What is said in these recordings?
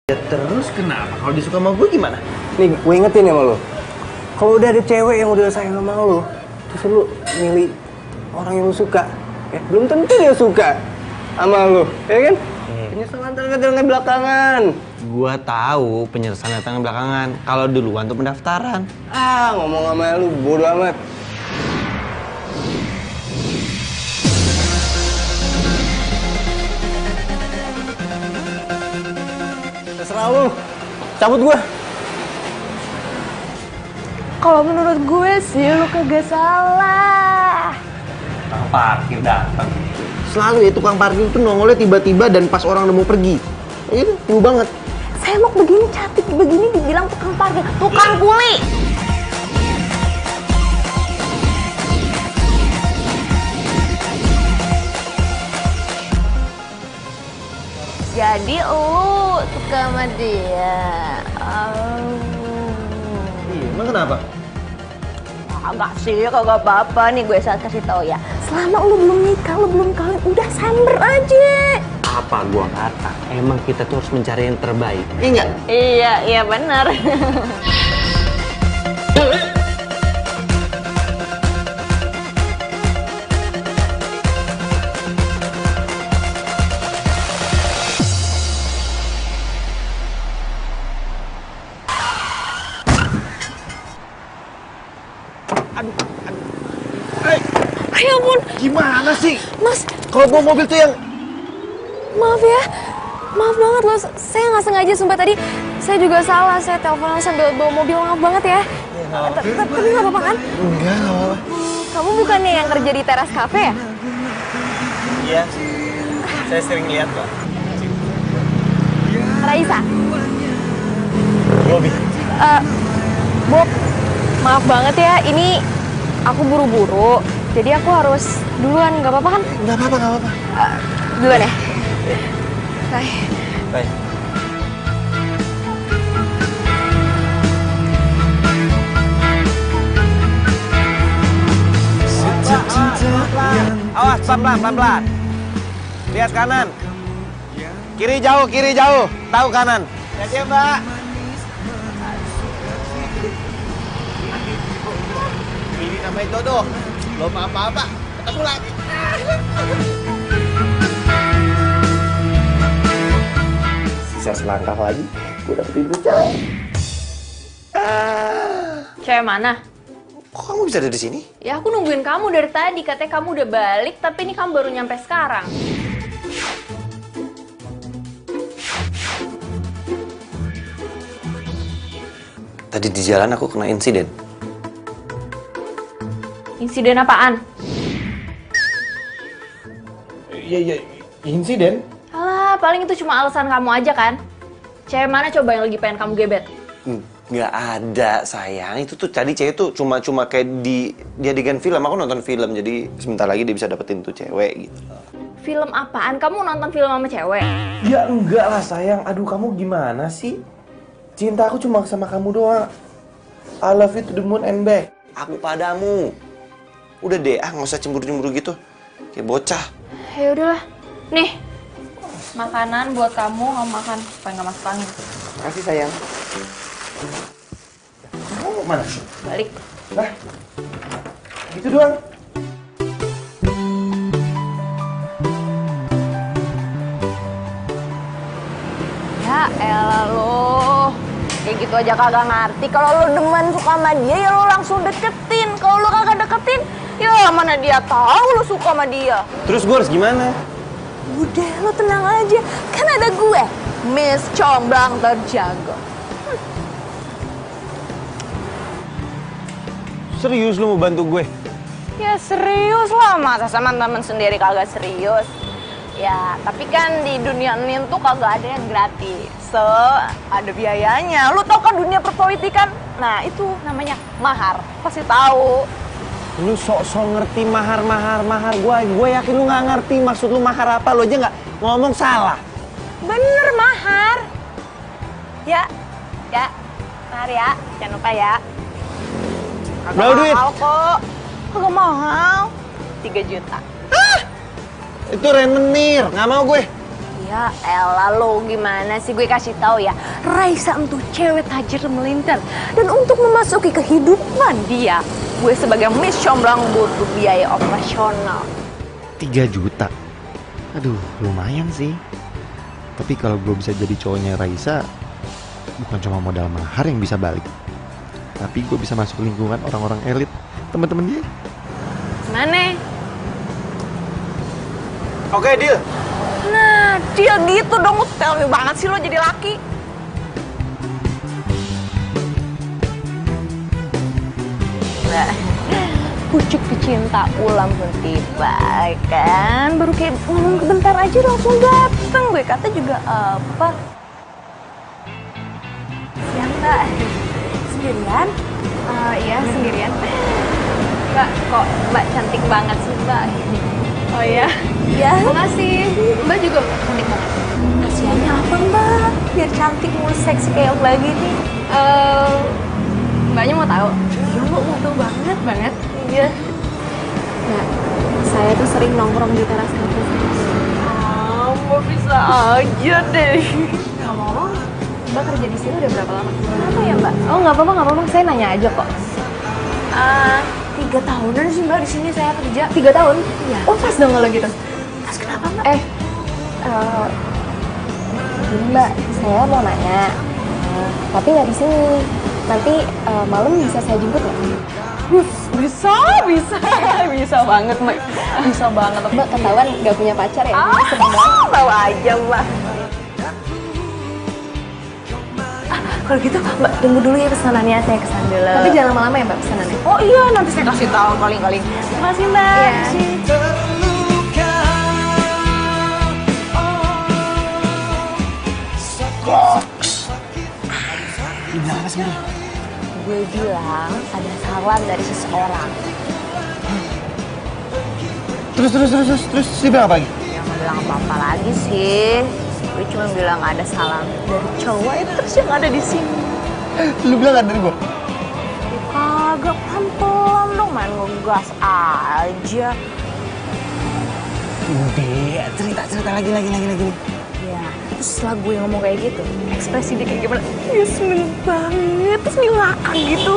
Ya terus kenapa? Kalau dia suka sama gue gimana? Nih, gue ingetin ya sama lo. Kalau udah ada cewek yang udah sayang sama lo, terus lo milih orang yang lo suka, ya belum tentu dia suka sama lo, ya kan? Penyesalan datang belakangan. Gua tahu penyesalan datang belakangan. Kalau duluan tuh pendaftaran. Ngomong sama lu bodo amat. Terserah lu. Cabut gua. Kalau menurut gue sih lu kagak salah. Tukang parkir datang. Selalu ya tukang parkir itu nongolnya tiba-tiba dan pas orang udah mau pergi. Itu lu banget. Saya mau begini cantik begini dibilang tukang parkir, tukang kuli. Jadi lu suka sama dia. Iya, emang kenapa? Agak sih, kagak apa-apa nih gue saat kasih tau ya. Selama lu belum nikah, lu belum kawin, udah samber aja. Apa gua kata? Emang kita tuh harus mencari yang terbaik. Iya nggak? Iya benar. Ya ampun. Gimana sih? Mas, Kalau bawa mobil tuh yang maaf ya. Maaf banget loh, saya nggak sengaja sumpah tadi. Saya juga salah, saya teleponan sambil bawa mobil, maaf banget ya. Tapi nggak apa-apa kan? enggak apa-apa. Kamu bukannya yang kerja di teras cafe ya? Iya. Saya sering lihat kok. Raisa? Bobby. Bob, maaf banget ya, ini aku buru-buru. Jadi aku harus duluan, nggak apa-apa kan? Nggak apa-apa. Duluan ya? Bye. Baik. Awas, pelan-pelan. Lihat kanan. Kiri jauh. Tahu kanan. Lihat ya, Mbak. Ini namanya jodoh. Belum apa-apa. Ketemu lagi. Sisa selangkah lagi, gue dapetin tuh cewek. Cewek mana? Kok kamu bisa ada di sini? Ya aku nungguin kamu dari tadi, katanya kamu udah balik, tapi ini kamu baru nyampe sekarang. Tadi di jalan aku kena insiden. Insiden apaan? Iya, insiden? Alah, paling itu cuma alasan kamu aja kan? Cewek mana coba yang lagi pengen kamu gebet? Nggak ada, sayang. Itu tuh tadi cewek tuh cuma kayak dia adegan film. Aku nonton film, jadi sebentar lagi dia bisa dapetin tuh cewek gitu. Film apaan? Kamu nonton film sama cewek? Ya enggak lah, sayang. Aduh, kamu gimana sih? Cinta aku cuma sama kamu doang. I love you to the moon and back. Aku padamu. Udah deh, nggak usah cemburu-cemburu gitu. Kayak bocah. Ya udahlah. Nih, makanan buat kamu makan supaya nggak masuk angin. Makasih, sayang. Kamu mana? Balik. Nah, gitu doang. Ya elah lo. Kayak gitu aja kagak ngerti. Kalau lo demen suka sama dia, ya lo langsung deketin. Kalau lo kagak deketin, ya mana dia tahu lo suka sama dia. Terus gue harus gimana? Udah, lo tenang aja. Kan ada gue, Miss Comblang terjaga. Serius lu mau bantu gue? Ya serius lah, masa sama temen sendiri kagak serius. Ya, tapi kan di dunia ini tuh kagak ada yang gratis. So, ada biayanya. Lu tau kan dunia perpolitikan? Nah, itu namanya mahar. Pasti tahu. Lu sok-sok ngerti mahar. Gue yakin lu nggak ngerti maksud lu mahar apa. Lu aja nggak ngomong salah. Bener, mahar. Ya. Mahar ya. Jangan lupa ya. Berapa duit? Mahal kok. Kagak mahal. 3 juta. Itu rentenir, nggak mau gue. Ya elah lo gimana sih, gue kasih tahu ya, Raisa untuk cewek tajir melintir dan untuk memasuki kehidupan dia, gue sebagai Miss Comblang butuh biaya operasional. 3 juta? Aduh, lumayan sih. Tapi kalau gue bisa jadi cowoknya Raisa, bukan cuma modal mahar yang bisa balik, tapi gue bisa masuk lingkungan orang-orang elit, teman-teman dia. Gimana? Oke, deal. Nah, dia gitu dong, tell me banget sih lo jadi laki. Nah, pucuk pecinta ulang pun tiba, kan? Baru kayak ngomong bentar aja langsung dateng. Gue kata juga apa? Siang, Mbak. Sendirian? Iya, sendirian. Mbak, kok Mbak cantik banget sih, Mbak? Oh iya? Iya. Makasih. Mbak juga cantik banget. Kasiannya apa, Mbak? Biar cantik mulu seksi kayak Mbak gini. Mbaknya mau tahu? Iya, Mbak mau tahu banget. Iya. Mbak, saya tuh sering nongkrong di teras kampus. Mbak bisa aja deh. Ngomong, Mbak kerja di sini udah berapa lama? Kenapa ya, Mbak? Oh, nggak apa-apa. Saya nanya aja kok. 3 tahunan sih Mbak di sini saya kerja. 3 tahun? Iya. Oh pas dong kalau gitu. Pas kenapa Mbak? Gini Mbak, saya mau nanya, tapi nggak di sini. Nanti malam bisa saya jemput nggak? Bisa banget Mbak. Bisa banget. Mbak ketahuan nggak punya pacar ya? Tahu aja Mbak. Kalau gitu Mbak tunggu dulu ya pesanannya, saya kesan dulu. Tapi jangan lama-lama ya Mbak pesanannya. Oh iya, nanti saya kasih tahu kali-kali. Terima kasih Mbak. Iya. Bilang apa sih? Gue bilang ada salam dari seseorang. Terus dia bilang apa lagi? Ya nggak bilang apa-apa lagi sih. Gue cuma bilang ada salam dari cowok itu terus yang ada di sini. Lu bilang ada dari gua? Kagak, pelan-pelan dong, main ngegas aja. Udah, cerita lagi. Ya, terus setelah gue ngomong kayak gitu, ekspresi dia kayak gimana? Dia seneng banget, terus dia ngakak gitu.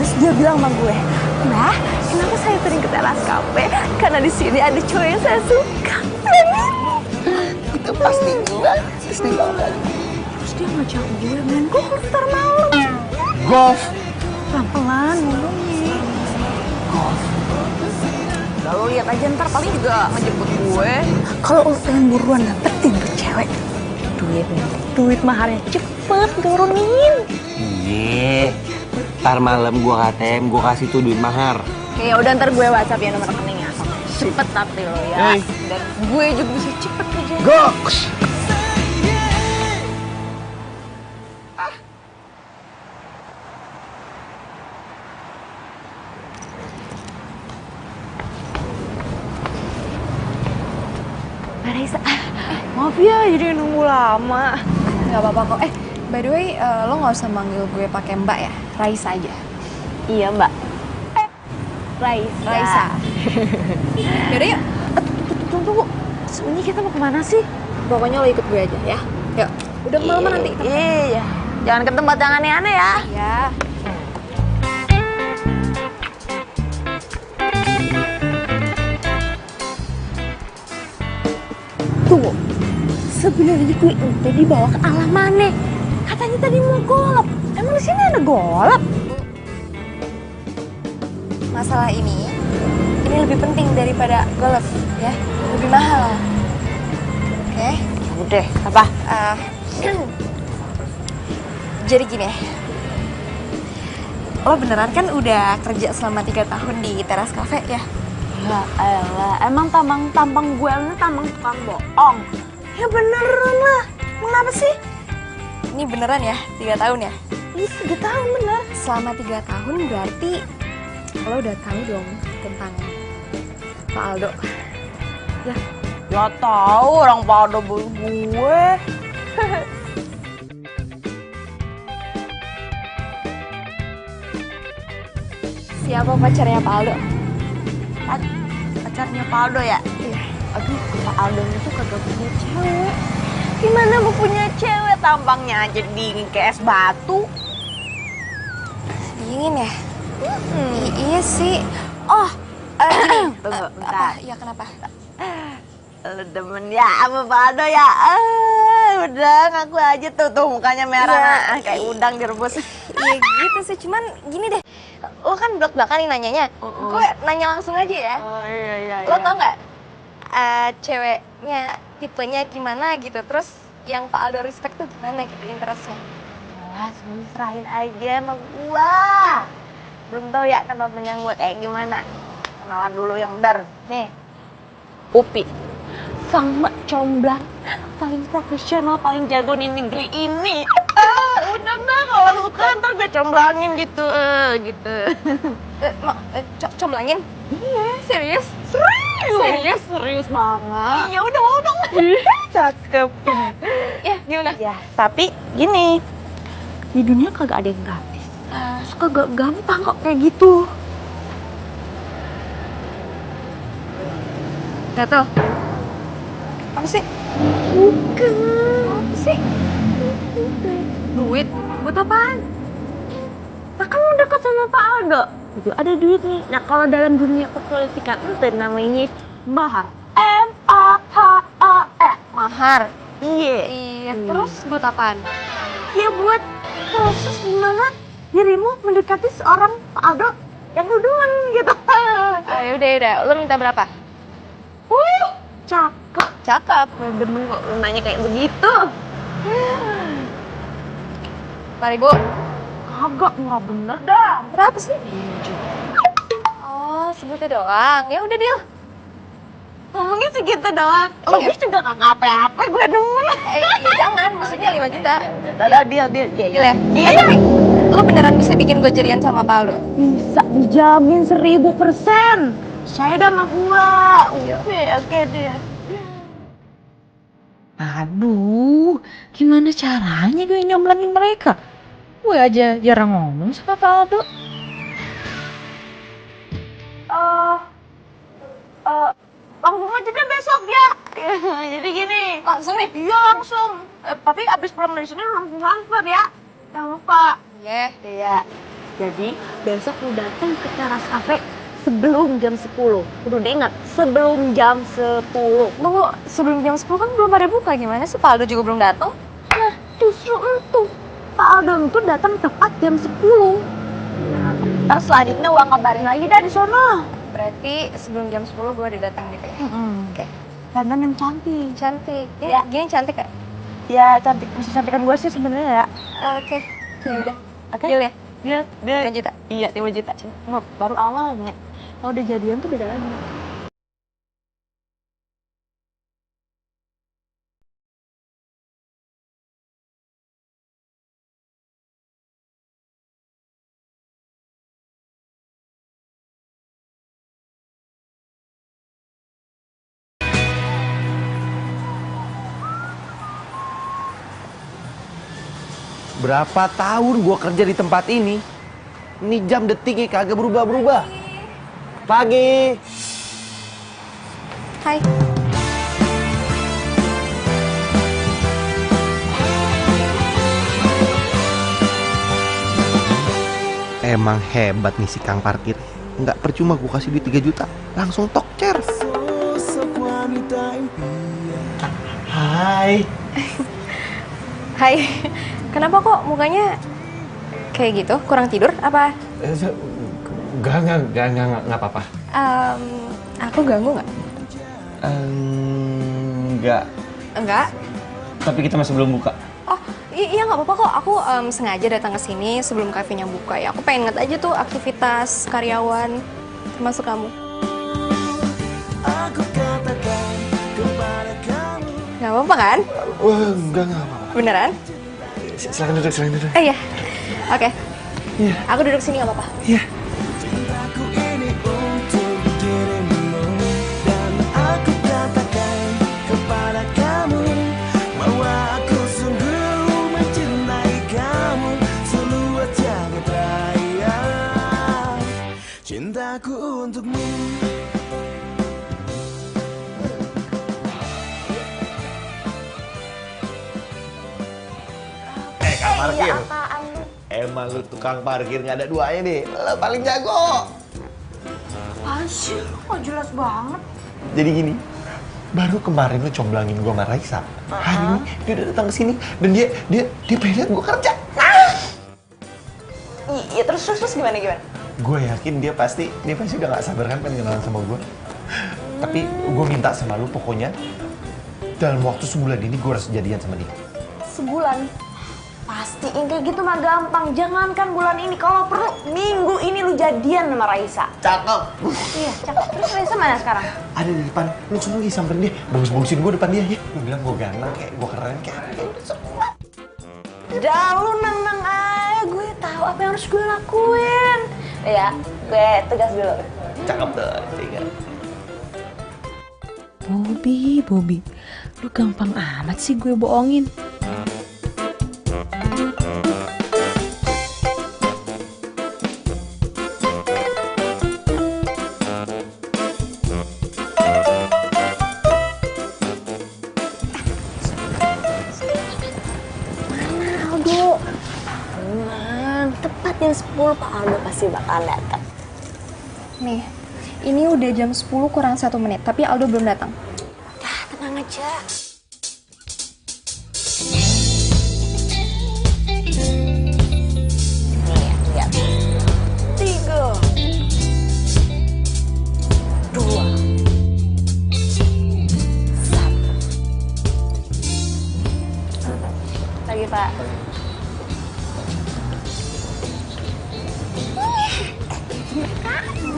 Terus dia bilang sama gue, Mbak, kenapa saya sering ke teras kafe? Karena di sini ada cowok yang saya suka. Itu pasti banget. Terus dia ngajak gue main golf ntar malam. Golf? Pelan-pelan ngomongnya. Golf? Udah lo lihat aja ntar paling juga ngejemput gue. Kalau lo pengen buruan dapetin tuh cewek, duit maharnya cepet turunin. Iya. Ntar malam gua KTM, gua kasih tuh duit mahar. Ya udah ntar gue WhatsApp ya nomor rekeningnya. Cepet tapi lo ya. Hey. Dan gue juga bisa cepet kerja. Go! Raisa, maaf ya jadi nunggu lama. Nggak apa-apa kok. By the way, lo nggak usah manggil gue pakai Mbak ya, Raisa aja. Iya Mbak. Raisa. Yaudah yuk. Tunggu. Sebenarnya kita mau kemana sih? Pokoknya lo ikut gue aja ya. Yuk. Udah kemalaman nanti. Iya. Jangan ke tempat yang aneh-aneh ya. Ya. Tunggu. Sebenarnya gue ente dibawa ke alam mana? Katanya tadi mau golf. Emang di sini ada golf? Masalah ini lebih penting daripada golf ya. Lebih mahal. Oke? Udah, apa? Jadi gini ya. Lo beneran kan udah kerja selama 3 tahun di teras cafe ya? Ya elah, emang tampang gue ini tampang tukang bohong. Ya beneran lah. Kenapa sih? Ini beneran ya, 3 tahun ya? Iya, 3 tahun bener. Selama 3 tahun berarti lo udah tahu dong tentang Pak Aldo. Ya, Ya tahu orang pada gue. siapa pacarnya Pak Aldo? Pacarnya Pak Aldo ya? Iya. Aduh, Pak Aldo itu kagak punya cewek. Gimana mau punya cewek tampangnya aja dingin kayak es batu? Dingin ya? Iya sih. Oh, gini. Tunggu, bentar. Apa? Ya kenapa? Lu demen ya sama Faldo ya? Udah ngaku aja tuh mukanya merah kayak udang direbus. Iya gitu sih, cuman gini deh. Lo kan blak-blakan nih nanyanya. Gue nanya langsung aja ya. Oh iya. Lo tau nggak ceweknya tipenya gimana gitu? Terus yang Pak Aldo respect tuh gimana gitu interestnya? Wah, serahin aja sama gua. Belum tahu ya kenalnya gua kayak gimana. Kenalan dulu yang bener. Nih, Upi. Sang mbak comblang, paling profesional, paling jago di negeri ini. Udah mbak, kalau lu kantor gue comblangin gitu, gitu. Comblangin? Iya, Serius? Serius banget. Ya udah mau dong. Cakep. Ya, gimana? Ya, tapi gini, di dunia kagak ada yang gratis. Kagak gampang kok kayak gitu. Gatel. Apa sih? Bukan. Apa sih? Duit? Buat apaan? Nah, kamu dekat sama Pak Aldo. Itu ada duit nih. Nah, kalau dalam dunia perpolitikan itu namanya mahar. M-A-H-A-R. Mahar. Iya. Iya, terus buat apaan? Ya buat proses gimana dirimu mendekati seorang Pak Aldo yang duluan gitu. Yaudah. Lo minta berapa? Wih, cakep. Cakep. Demen kok lu nanya kayak begitu. 5.000. Kagak, nggak bener dah. Berapa sih? Oh, segitu doang. Ya udah, deal. Ngomongnya segitu doang. Oh, Lebih juga nggak apa-apa gue demen. Ya jangan, maksudnya 5 juta. Udah, deal. Deal ya? Iya, tapi lo beneran bisa bikin gue jadian sama Pak Aldo? Bisa dijamin 1000%. Saya udah sama gua. Oke deh. Aduh, gimana caranya gue nyomblangin mereka? Gue aja jarang ngomong sama Pak Aldo. Langsung aja deh besok ya. Jadi gini. Langsung nih? Iya langsung. Tapi abis pulang dari sini langsung transfer ya. Jangan lupa. Iya. Jadi besok lu datang ke teras kafe sebelum jam 10. Udah diingat, sebelum jam 10. Tunggu, sebelum jam 10 kan belum pada buka. Gimana sih? Pak Aldo juga belum datang? Nah, justru itu. Pak Aldo itu datang tepat jam 10. Nah, selanjutnya gua kabarin lagi dah di sono. Berarti sebelum jam 10 gue udah datang gitu ya? Oke. Dandan yang cantik. Cantik. Ya. Gini cantik gak? Ya, cantik. Bisa cantikan gua sih sebenarnya ya. Oke. Yaudah. Oke. Deal ya? Dia 5 juta? Iya, 5 juta. Cuma baru awalnya. Kalau udah jadian tuh beda lagi. Berapa tahun gua kerja di tempat ini jam detiknya kagak berubah-berubah. Pagi. Hai. Emang hebat nih si Kang Parkir. Nggak percuma gua kasih duit 3 juta. Langsung tokcer. Hai. Hai. Kenapa kok mukanya kayak gitu? Kurang tidur? Apa? Enggak apa-apa. Aku ganggu nggak? Enggak. Enggak? Tapi kita masih belum buka. Oh, iya nggak apa-apa kok. Aku sengaja datang ke sini sebelum kafenya buka ya. Aku pengen ngeliat aja tuh aktivitas karyawan, termasuk kamu. Nggak apa-apa kan? Wah, enggak apa-apa. Beneran? Silakan duduk. Iya. Oke. Iya. Aku duduk sini nggak apa-apa. Iya. Cintaku untukmu. parkir. Iya, apaan? Emang lu tukang parkir nggak ada duanya deh. Lu paling jago. Apaan sih? Kok jelas banget? Jadi gini, baru kemarin lu comblangin gua sama Raisa. Hari ini dia udah datang ke sini dan dia pengen lihat gua kerja. Iya, terus gimana? Gue yakin dia pasti udah nggak sabar kan pengen kenalan sama gue. Tapi gue minta sama lu pokoknya dalam waktu sebulan ini gue harus jadian sama dia. Sebulan? Pastiin kayak gitu mah gampang. Jangankan bulan ini, kalau perlu minggu ini lu jadian sama Raisa. Cakep. Iya, cakep. Terus Raisa mana sekarang? Ada di depan. Lu langsung lagi samperin dia. Bagus-bagusin gue depan dia ya. Lu bilang gue ganteng kayak gue keren kayak. Dah lu nang aja, gue tahu apa yang harus gue lakuin. Ya, gue tegas dulu. Cakep tuh, tiga. Bobby, lu gampang amat sih gue bohongin. Aldo, tenang, tepat jam 10 Pak Aldo pasti bakal datang. Nih, ini udah jam 10 kurang 1 menit, tapi Aldo belum datang. Dah, tenang aja. Nih, lihat. 3, 2, 1. Lagi, Pak.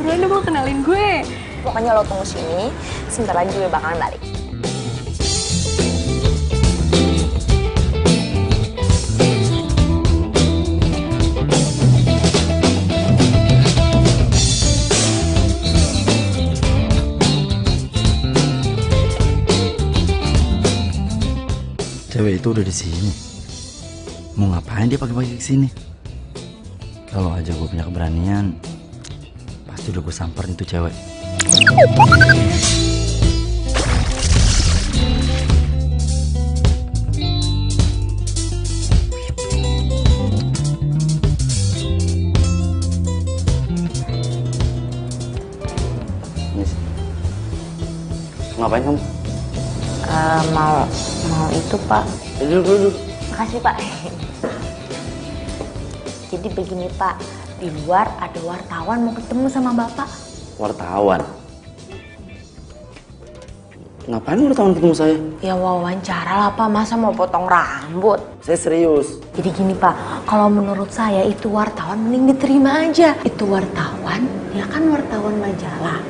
Buruan dong mau kenalin gue. Pokoknya lo tunggu sini, sebentar lagi gue bakalan balik. Cewek itu udah di sini. Mau ngapain dia pagi-pagi kesini? Kalau aja gue punya keberanian, pasti udah gue samperin tuh cewek. Nis, ngapain kamu? Mau itu, Pak. Duduk. Makasih, Pak. Jadi begini, Pak. Di luar ada wartawan mau ketemu sama Bapak. Wartawan? Ngapain wartawan ketemu saya? Ya wawancara lah, Pak. Masa mau potong rambut? Saya serius. Jadi gini, Pak. Kalau menurut saya itu wartawan mending diterima aja. Itu wartawan, ya kan wartawan majalah.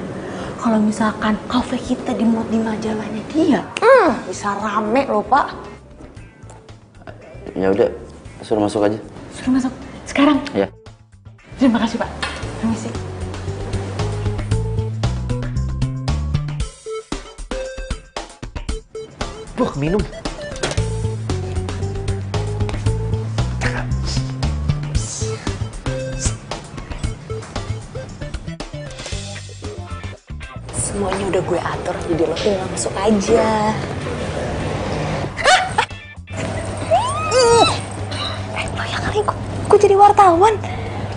Kalau misalkan kafe kita dimuat di majalahnya dia, bisa rame loh, Pak. Ya udah, suruh masuk aja. Suruh masuk. Sekarang? Ya. Terima kasih, Pak. Permisi. Minum. Semuanya udah gue atur, jadi lo tinggal masuk aja. Lo ya kali gue jadi wartawan.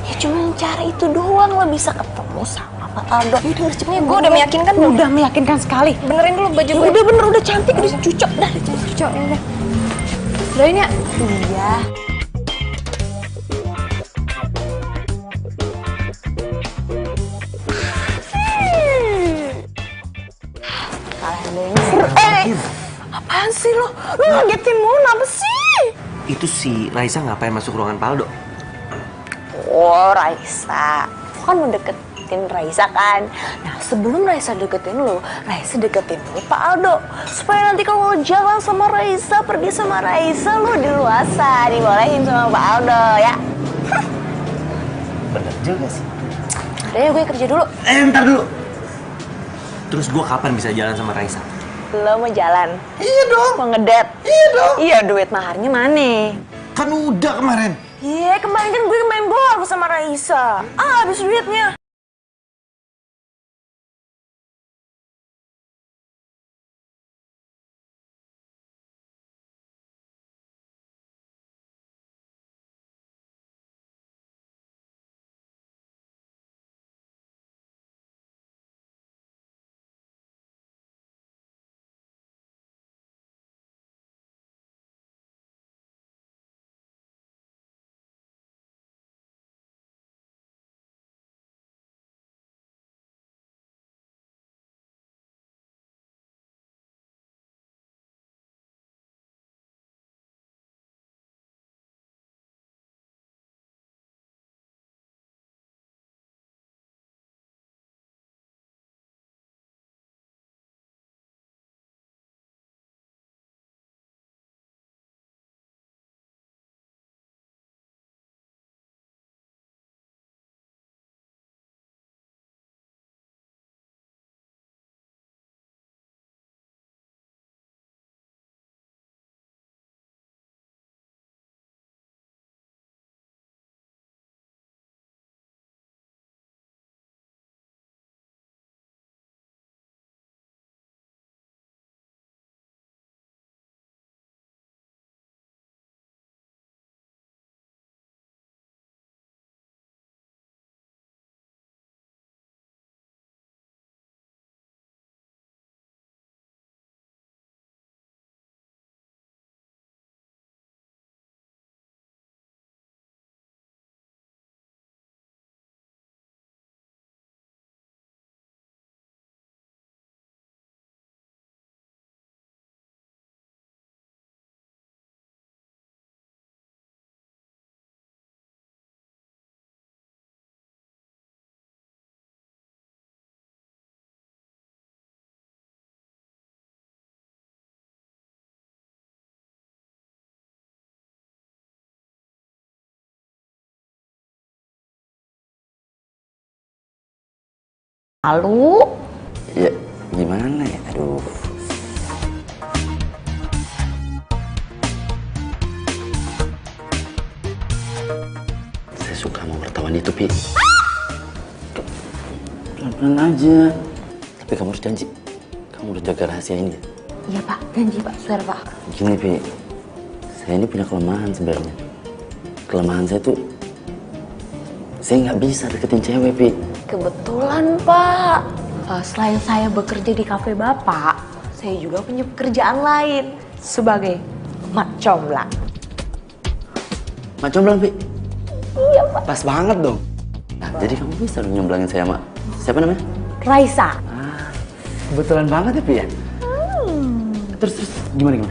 Ya cuma cara itu doang lo bisa ketemu sama Pak Aldo. Ya udah cepetnya, Gue udah meyakinkan belum? Udah meyakinkan sekali. Benerin dulu baju gue. Udah bener, udah cantik, udah cucok dah. Cocok, ya udah. Doain ya. Iya. Apaan sih lo? Lo ngagetin mulu apa sih? Itu si Raisa ngapain masuk ruangan Paldo? Oh, Raisa. Lo kan mau deketin Raisa kan? Nah, sebelum Raisa deketin lo, Raisa deketin lo Pak Aldo. Supaya nanti kalau lo jalan sama Raisa, pergi sama Raisa, lo diluasa, dibolehin sama Pak Aldo, ya? Bener juga sih. Udah ya, gue kerja dulu. Ntar dulu. Terus gue kapan bisa jalan sama Raisa? Lo mau jalan? Iya dong. Mau ngedet? Iya dong. Iya, duit maharnya mana? Kan udah kemarin. Iya, kemarin kan gue main bola sama Raisa. Habis duitnya. Lalu? Ya, gimana ya? Aduh. Saya suka sama wartawan itu, Pi. Pelan-pelan aja. Tapi kamu harus janji. Kamu harus jaga rahasia ini. Iya Pak, janji Pak, swear Pak. Gini, Pi. Saya ini punya kelemahan sebenarnya. Kelemahan saya tuh, saya nggak bisa deketin cewek, Pi. Kebetulan Pak, selain saya bekerja di kafe Bapak, saya juga punya pekerjaan lain sebagai mak comblang. Mak comblang, Pi? Iya Pak. Pas banget dong. Nah, jadi kamu bisa dong nyomblangin saya sama siapa namanya? Raisa. Ah, kebetulan banget ya, Pi ya? Terus gimana?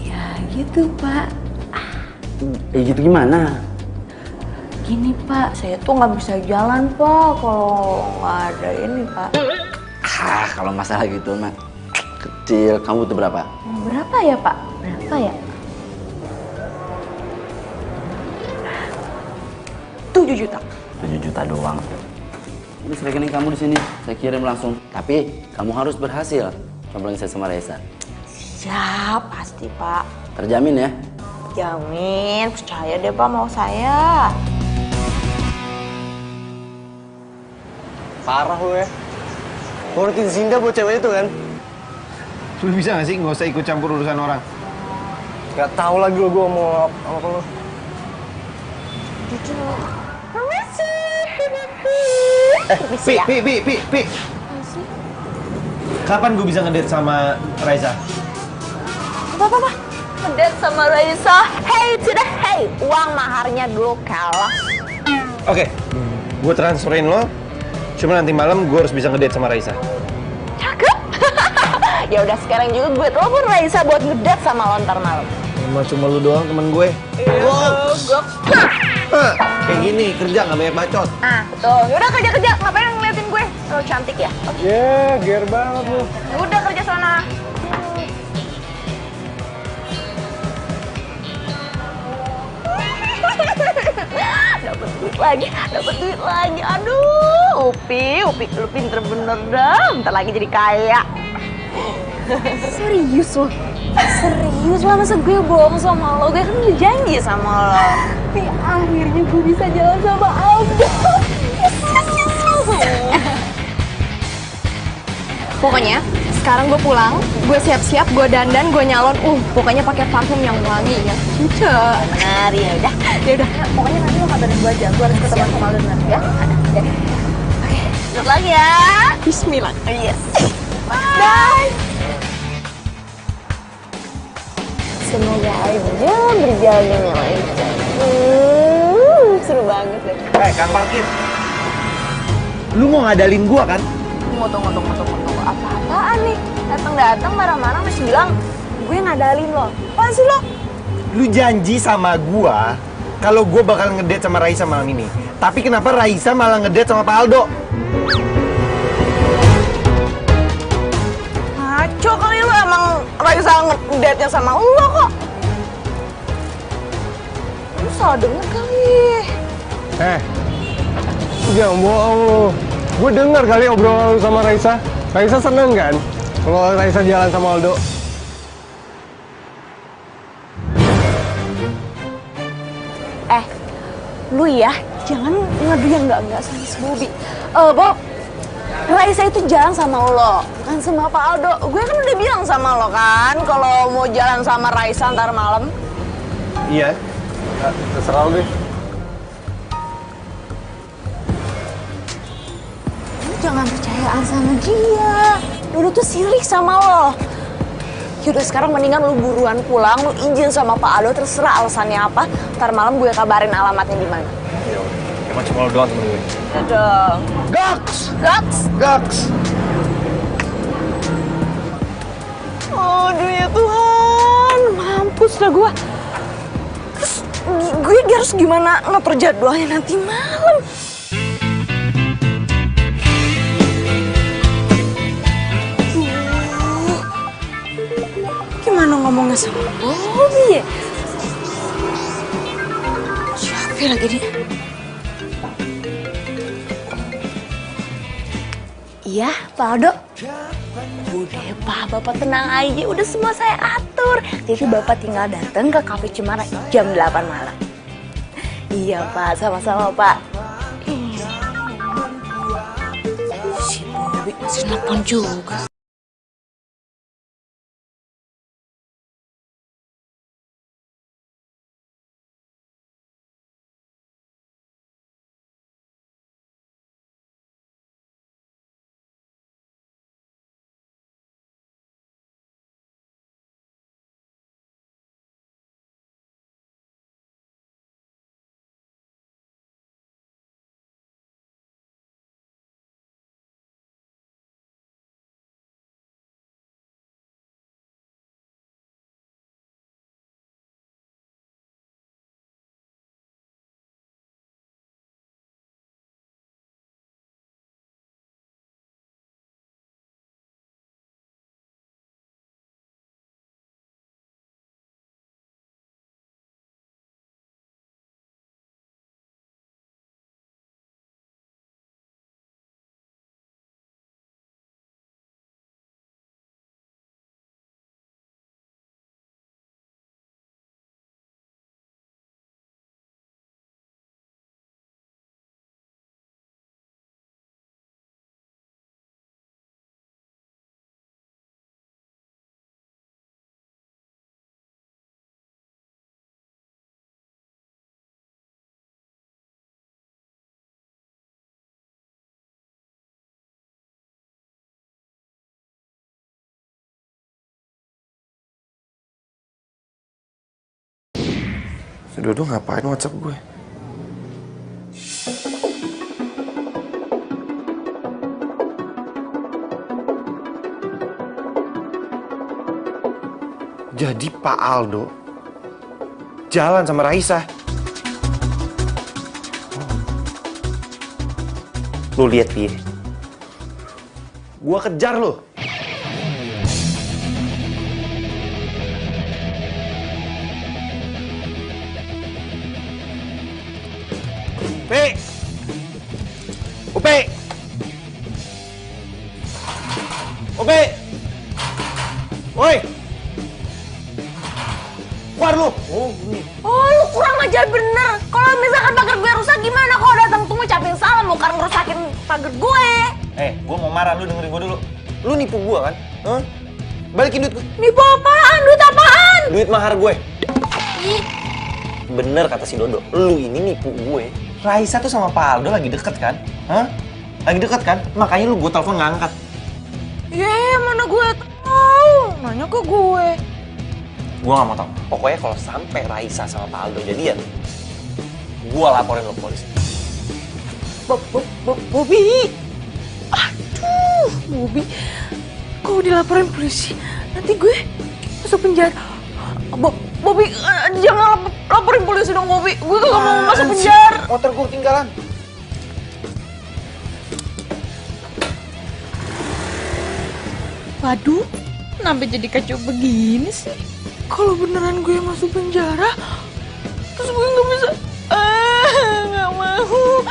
Ya gitu Pak. Gitu gimana? Gini Pak, saya tuh nggak bisa jalan Pak kalau nggak ada ini Pak. Kalau masalah gitu mah kecil. Kamu butuh berapa? Berapa ya Pak? Berapa ya? 7 juta. 7 juta doang. Ini rekening kamu di sini. Saya kirim langsung. Tapi kamu harus berhasil comblangin saya sama Raisa. Siap, pasti Pak. Terjamin ya? Jamin, percaya deh Pak mau saya. Parah lu ya. Ngurutin Zinda buat cewek itu kan? Lu bisa gak sih nggak usah ikut campur urusan orang? Gak tahu lagi lo gue mau apa lo. Pi. Kapan gue bisa ngedate sama Raisa? Apa? Ngedate sama Raisa. Hey to the hey. Uang maharnya dulu kalah. Oke, gue transferin lo. Cuma nanti malam gue harus bisa ngedate sama Raisa. Cakep. Ya udah sekarang juga gue telepon Raisa buat ngedate sama lo ntar malam. Emang cuma lu doang temen gue. Goks. Kayak gini, kerja nggak banyak bacot. Ah, betul. Yaudah kerja. Ngapain ngeliatin gue? Lo cantik ya? Yeah, ger banget lu. Udah kerja sana. Dapat duit lagi. Aduh, Upi, lu pinter bener dah. Bentar lagi jadi kaya. Serius lo? Serius lah, masa gue bohong sama lo? Gue kan udah janji sama lo. Tapi akhirnya gue bisa jalan sama Aldo. Pokoknya sekarang gue pulang, gue siap-siap, gue dandan, gue nyalon. Pokoknya pakai parfum yang wangi ya. Benar, ya udah. Pokoknya nanti lo kabarin gue aja. Gue harus ketemu sama lo nanti ya. Oke, lanjut lagi ya. Bismillah. Yes. Bye. Semoga aja berjalan dengan lancar. Seru banget deh. Kang Parkir. Lu mau ngadalin gua kan? Tunggu. Apa-apaan nih? Datang marah-marah masih bilang gue ngadalin lo. Apaan sih lo? Lu janji sama gua kalau gua bakal ngedate sama Raisa malam ini. Tapi kenapa Raisa malah ngedate sama Pak Aldo? Ngaco kali lo, emang Raisa ngedate-nya sama lo kok. Lu salah denger kali. Jangan bohong lu. Gue dengar kali obrolan lu sama Raisa. Raisa seneng kan kalau Raisa jalan sama Aldo? Lu ya, jangan ngadu yang enggak sama si Bobby. Bob, Raisa itu jalan sama lo, bukan sama Pak Aldo. Gue kan udah bilang sama lo kan, kalau mau jalan sama Raisa ntar malam. Iya. Terserah lu deh. Lu jangan percayaan sama dia. Dulu tuh sirik sama lo. Yaudah sekarang mendingan lu buruan pulang, lu izin sama Pak Aldo, terserah alasannya apa. Ntar malam gue kabarin alamatnya di mana. Ya udah. Emang cuma lu doang temen gue. Ya dong. Goks. Aduh ya Tuhan, mampus dah gue. Terus gue harus gimana ngatur jadwalnya nanti malam? Gimana ngomongnya sama Bobby ya? Siapa lagi dia? Iya, Pak Aldo. Udah, Pak, Bapak tenang aja. Udah semua saya atur. Jadi Bapak tinggal datang ke Cafe Cemara jam 8 malam. Iya, Pak. Sama-sama, Pak. Si Bobby masih nelfon juga. Si Dodo ngapain WhatsApp gue? Jadi Pak Aldo jalan sama Raisa. Lu lihat dia. Gua kejar lo. Upi! Upi! Upi! Woi! Keluar lu! Oh, lu kurang ajar bener. Kalau misalkan pagar gue rusak gimana? Kalau datang tuh ngucapin salam, bukan ngerusakin pagar gue. Gua mau marah, lu dengerin gua dulu. Lu nipu gua kan? Hah? Balikin duit gue. Nipu apaan? Duit apaan? Duit mahar gue. Ih, Bener kata si Dodo, lu ini nipu gue. Raisa tuh sama Pak Aldo lagi deket kan? Hah? Lagi deket kan? Makanya lu gue telepon ngangkat. mana gue tahu? Nanya ke gue. Gue gak mau tau. Pokoknya kalau sampai Raisa sama Pak Aldo jadian, gue laporin lo ke polisi. Bobby. Aduh, Bobby. Kau dilaporin polisi, nanti gue masuk penjara. Bobby, jangan laporin polisi dong, Bobby. Gue gak mau masuk penjara. Motor gue ketinggalan. Waduh, kenapa jadi kacau begini sih? Kalau beneran gue masuk penjara, terus gue nggak bisa, nggak mau.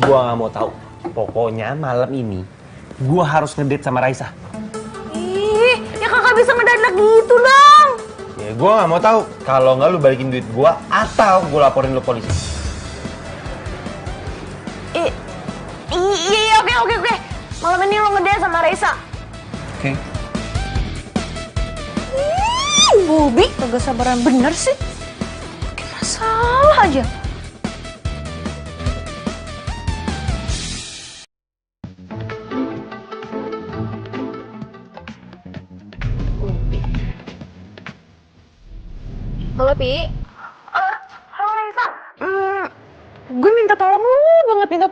Gua nggak mau tahu. Pokoknya malam ini gua harus ngedate sama Raisa. Ih, ya kakak bisa ngedadak gitu dong. Ya gua nggak mau tahu. Kalau nggak lu balikin duit gua atau gua laporin lu polisi. Iya, oke. Malam ini lo ngedate sama Raisa. Oke. Bobby, kagak sabaran bener sih. Bikin masalah aja. Halo, Pi. Halo Raisa. Gue minta tolong lu banget, minta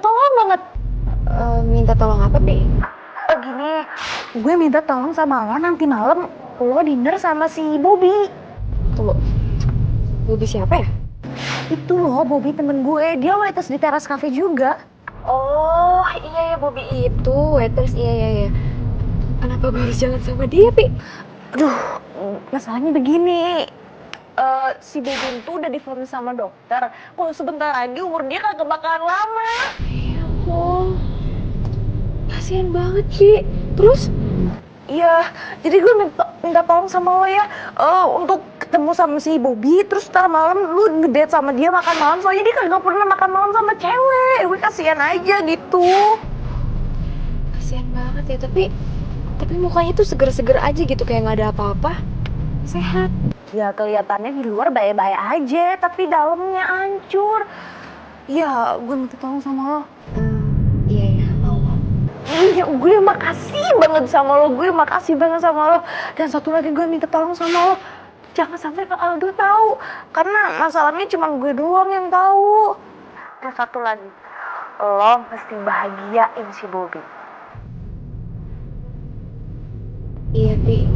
tolong apa, Pi? Gini, gue minta tolong sama lo nanti malam lo dinner sama si Bobby. Tunggu. Bobby siapa ya? Itu loh, Bobby temen gue, dia waiters di teras cafe juga. Oh, iya ya, Bobby itu waiters, iya. Kenapa gue harus jalan sama dia, Pi? Aduh, masalahnya begini. Si Bobby itu udah difonis sama dokter. Kalau sebentar lagi umur dia kagak bakalan lama. Ya ampun. Kasian banget, Pi. Terus? Iya, jadi gue minta tolong sama lo ya, untuk ketemu sama si Bobby, terus ntar malam lu ngedate sama dia makan malam, soalnya dia kagak pernah makan malam sama cewek. Gue kasihan aja gitu. Kasian banget ya, tapi mukanya tuh seger-seger aja gitu, kayak nggak ada apa-apa. Sehat. Ya kelihatannya di luar baik-baik aja, tapi dalamnya hancur. Ya, gue minta tolong sama lo. Iya, mau. Iya, gue makasih banget sama lo, Dan satu lagi gue minta tolong sama lo, jangan sampai Kak Aldo tahu, karena masalahnya cuma gue doang yang tahu. Dan satu lagi, lo mesti bahagiain si Bobby. Iya, Pi.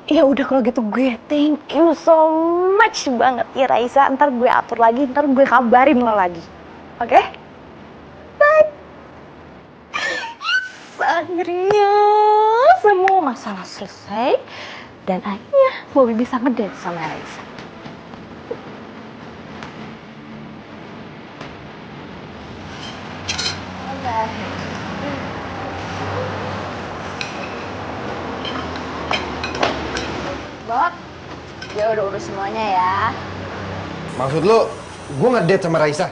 Ya udah kalau gitu gue thank you so much banget ya Raisa. Ntar gue atur lagi, ntar gue kabarin lo lagi. Oke? Bye. Akhirnya semua masalah selesai dan akhirnya Bobby bisa ngedate sama Raisa. Bob, dia udah urus semuanya ya. Maksud lu, gue ngedate sama Raisa?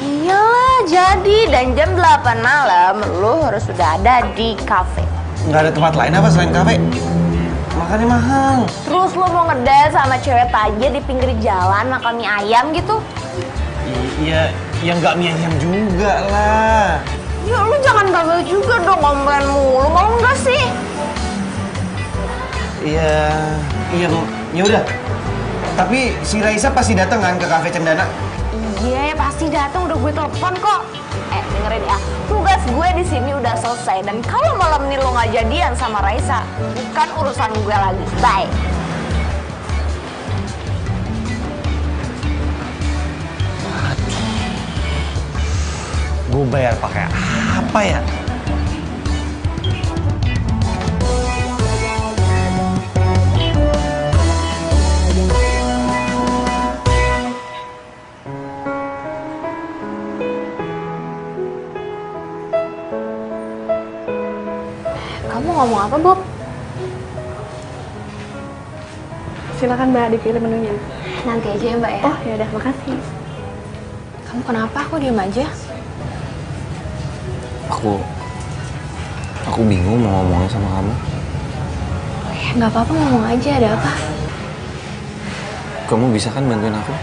Iyalah, jadi dan jam 8 malam lo harus sudah ada di kafe. Nggak ada tempat lain apa selain kafe? Makannya mahal. Terus lo mau ngedate sama cewek tajir di pinggir jalan makan mie ayam gitu? Iya, ya nggak mie ayam juga lah. Ya lo jangan gagal juga dong, ngomongin mulu, mau nggak sih? Iya, ya udah. Tapi si Raisa pasti datang kan ke kafe Cendana? Iya, pasti datang, udah gue telepon kok. Dengerin ya, tugas gue di sini udah selesai dan kalau malam ini lo nggak jadian sama Raisa, bukan urusan gue lagi. Bye. Gue bayar pakai apa ya? Kamu ngomong apa, Bob? Silakan Mbak, dipilih menunya. Nanti aja ya, Mbak ya. Oh, ya udah, makasih. Kamu kenapa? Kok diem aja? Aku bingung mau ngomongnya sama kamu. Oh ya, nggak apa-apa, ngomong aja. Ada apa? Kamu bisa kan bantuin aku?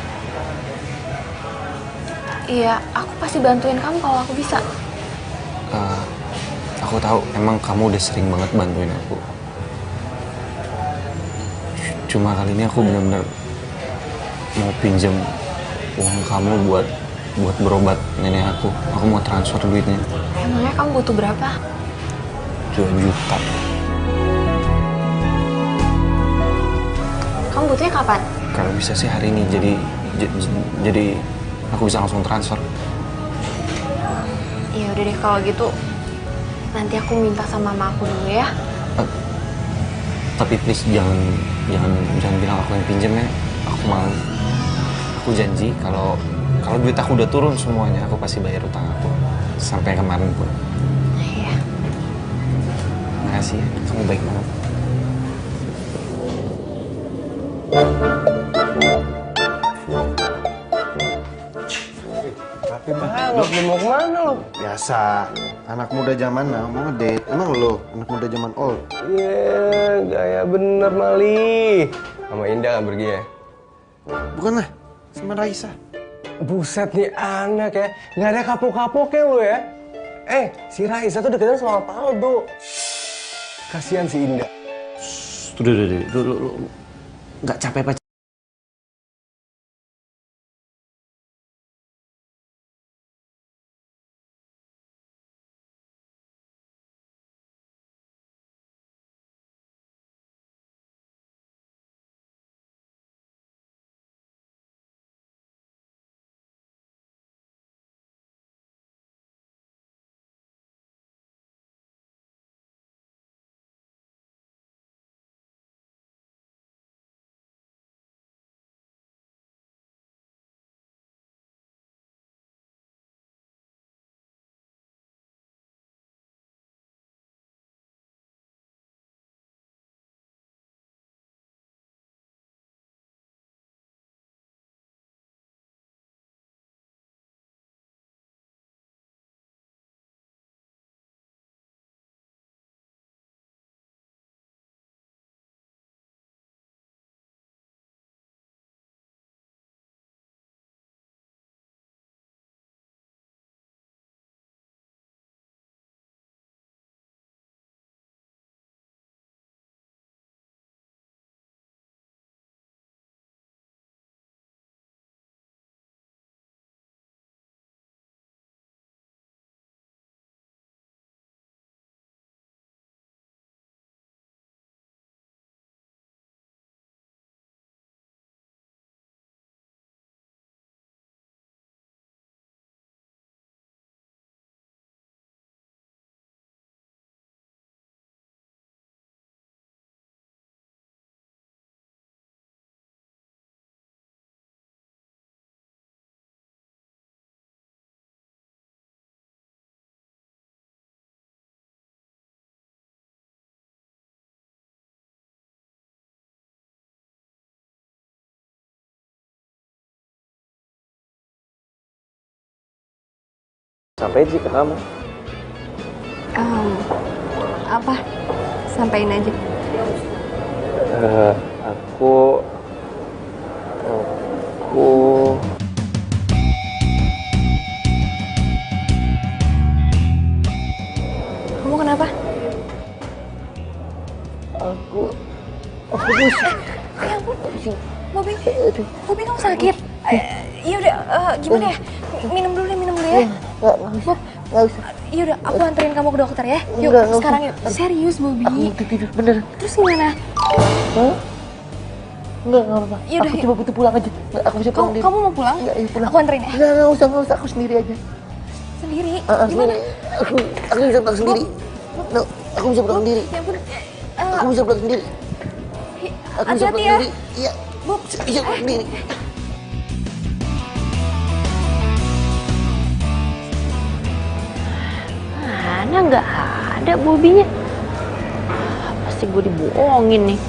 Iya, aku pasti bantuin kamu kalau aku bisa. Aku tahu emang kamu udah sering banget bantuin aku. Cuma kali ini aku benar-benar mau pinjam uang kamu buat berobat nenek aku. Aku mau transfer duitnya. Emangnya kamu butuh berapa? 2 juta. Kamu butuhnya kapan? Kalau bisa sih hari ini, jadi aku bisa langsung transfer. Ya udah deh, kalau gitu nanti aku minta sama mama aku dulu ya. Tapi please jangan bilang aku yang pinjem ya. Aku janji kalau Kalau duit aku udah turun semuanya, aku pasti bayar utang aku. Sampai kemarin pun. Iya. Makasih ya, kamu baik banget. Rapi banget, lu mau kemana lu? Biasa, anak muda zaman now mau ngedate. Emang lo anak muda zaman old? Iya, gaya bener Mali. Sama Indah kan pergi ya? Bukan lah, sama Raisa. Buset nih anak ya, nggak ada kapok-kapoknya lu ya. Si Raisa tuh deketan sama Paldo. Kasihan si Indah. Udah. Nggak capek apa? Sampai sih ke kamu. Apa? Sampaiin aja. Aku Kamu kenapa? Aku Ya ampun, Bobby kamu sakit? Ya udah, gimana ya? Minum dulu ya. Bob, Nggak usah. ya udah, aku anterin kamu ke dokter ya. Yuk, Nggak usah. sekarang yuk. Serius, Bobby. Aku mau tidur, bener. Terus gimana? Enggak apa-apa. Yaudah, Aku cuma butuh pulang aja. Nggak, aku bisa pulang sendiri. Kamu mau pulang? Enggak, ya pulang. Aku anterin ya. Nggak usah. Aku sendiri aja. Sendiri? Gimana? Gimana? Aku bisa pulang sendiri. No, aku bisa pulang sendiri. Ya ampun. Aku bisa pulang sendiri. Aku bisa Hati-hati pulang ya. sendiri. Iya. Bob. Bisa pulang sendiri. Mana nggak ada Bobinya. Pasti gue dibohongin nih.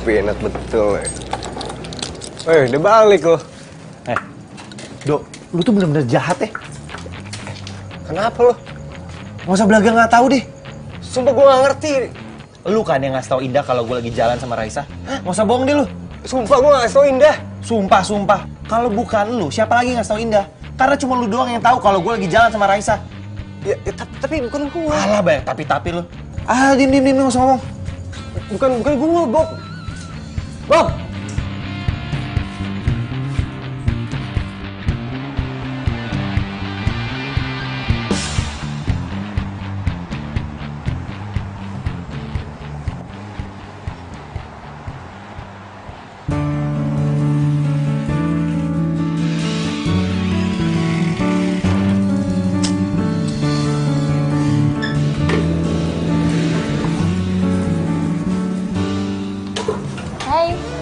tapi enak betul ya. Udah balik loh. Dok, lu tuh bener-bener jahat ya. Kenapa lo? Nggak usah belaga nggak tahu deh. Sumpah gue gak ngerti. Lu kan yang ngasih tau Indah kalau gue lagi jalan sama Raisa. Nggak usah bohong deh lu. Sumpah gue gak ngasih tau Indah. Sumpah. Kalau bukan lu, siapa lagi yang ngasih tau Indah? Karena cuma lu doang yang tahu kalau gue lagi jalan sama Raisa. Ya, tapi bukan gue. Alah banyak tapi lu. Diem, nggak usah ngomong. Bukan gue, Bob. Bob!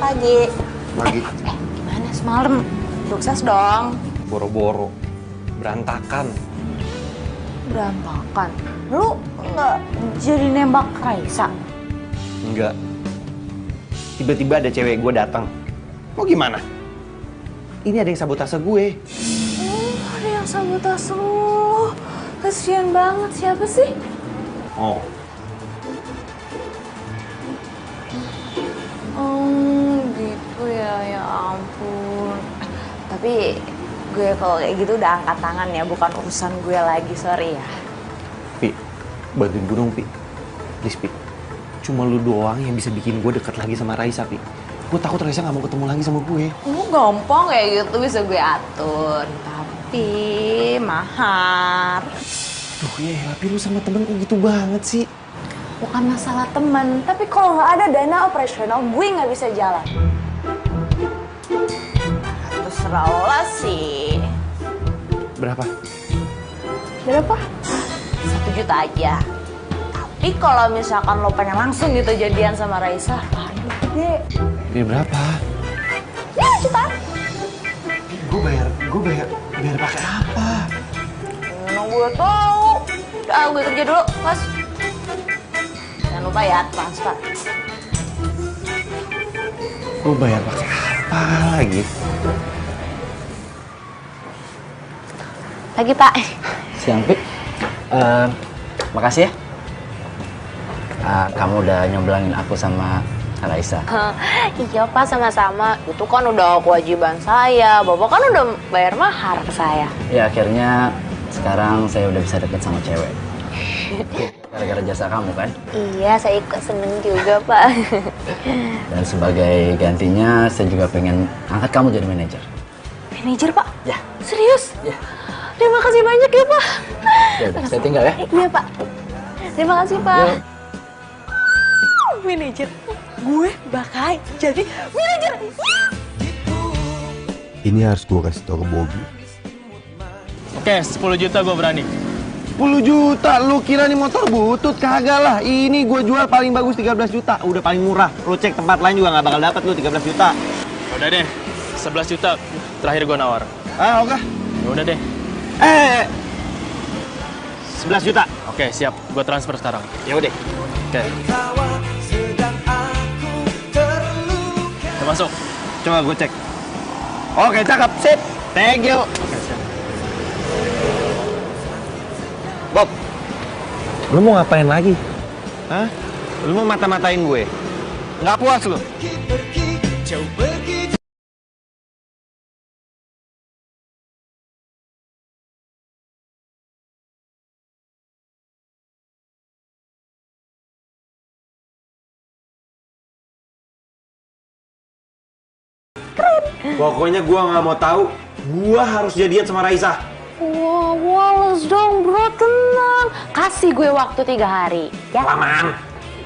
Pagi. Pagi. Gimana semalam? Sukses dong. Boro-boro. Berantakan. Berantakan. Lu nggak jadi nembak Raisa? Enggak. Tiba-tiba ada cewek gue datang. Mau gimana? Ini ada yang sabotase gue. Ada yang sabotase lu. Kasian banget, siapa sih? Oh. Gitu ya, ya ampun. Tapi gue kalau kayak gitu udah angkat tangan ya, bukan urusan gue lagi, sorry ya. Pi, bantuin gue dong, Pi. Please, Pi. Cuma lu doang yang bisa bikin gue deket lagi sama Raisa, Pi. Gue takut Raisa gak mau ketemu lagi sama gue. Gampang kayak gitu bisa gue atur. Tapi mahar. Duh, ya, tapi lu sama temen kok gitu banget sih? Bukan masalah teman, tapi kalau nggak ada dana operasional, gue nggak bisa jalan. Terserah lo lah sih. Berapa? Berapa? 1 juta aja. Tapi kalau misalkan lo pengen langsung gitu jadian sama Raisa, aduh gede. Ini berapa? 5 juta. Gue bayar pakai apa? Mana gue tahu. Udah, gue kerja dulu, Mas. Jangan lupa ya, transfer. Gue bayar pakai apa lagi? Lagi, Pak. Siang, Pi. Makasih ya. Kamu udah nyobelangin aku sama Raisa. Iya, Pak, sama-sama. Itu kan udah kewajiban saya. Bapak kan udah bayar mahar ke saya. Ya, akhirnya sekarang saya udah bisa deket sama cewek. Gara-gara jasa kamu kan? Iya, saya ikut seneng juga, Pak. Dan sebagai gantinya, saya juga pengen angkat kamu jadi manajer. Manajer, Pak? Ya. Serius? Ya. Terima kasih banyak ya, Pak. Ya udah, saya tinggal ya. Iya, Pak. Terima kasih, Pak. Yuk. Manajer. Gue bakal jadi manajer. Ini harus gue kasih tau ke Bobby. Oke, 10 juta gue berani. 10 juta? Lu kira nih motor butut? Kagak lah. Ini gue jual paling bagus 13 juta. Udah paling murah. Lu cek tempat lain juga gak bakal dapat lu 13 juta. Udah deh, 11 juta terakhir gue nawar. Ah, oke. Ya udah deh. 11 juta. Oke, siap. Gue transfer sekarang. Ya udah. Oke. Kita masuk. Coba gue cek. Oke, cakep. Sip. Thank you. Oke, siap. Bob. Lu mau ngapain lagi? Hah? Lu mau mata-matain gue? Nggak puas lu? Pokoknya gua nggak mau tahu. Gua harus jadian sama Raisa. Wah, Wallace dong, bro, tenang. Kasih gue waktu 3 hari, ya? Lamaan.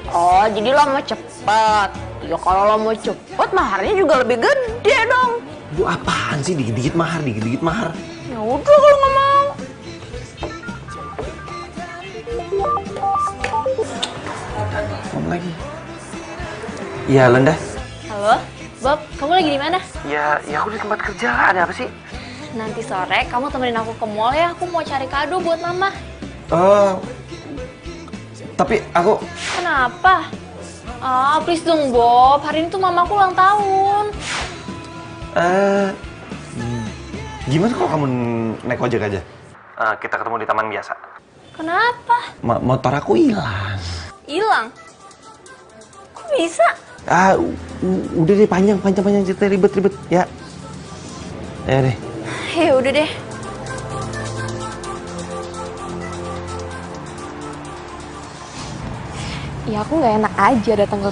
Oh, jadi lo mau cepet. Ya kalau lo mau cepet, maharnya juga lebih gede dong. Lu apaan sih dikit-dikit mahar, dikit-dikit mahar? Ya udah kalau nggak mau. Ngomong lagi. Iya, Lenda. Halo, Bob, kamu lagi di mana? Ya aku di tempat kerja. Ada apa sih? Nanti sore kamu temenin aku ke mall ya, aku mau cari kado buat mama. Tapi aku... Kenapa? Ah, please dong Bob, hari ini tuh mamaku ulang tahun. Gimana kalau kamu naik ojek aja? Kita ketemu di taman biasa. Kenapa? Motor aku hilang. Hilang? Kok bisa? Udah deh, panjang cerita, ribet ya. Ya deh. Ya udah deh. Ya aku nggak enak aja datang ke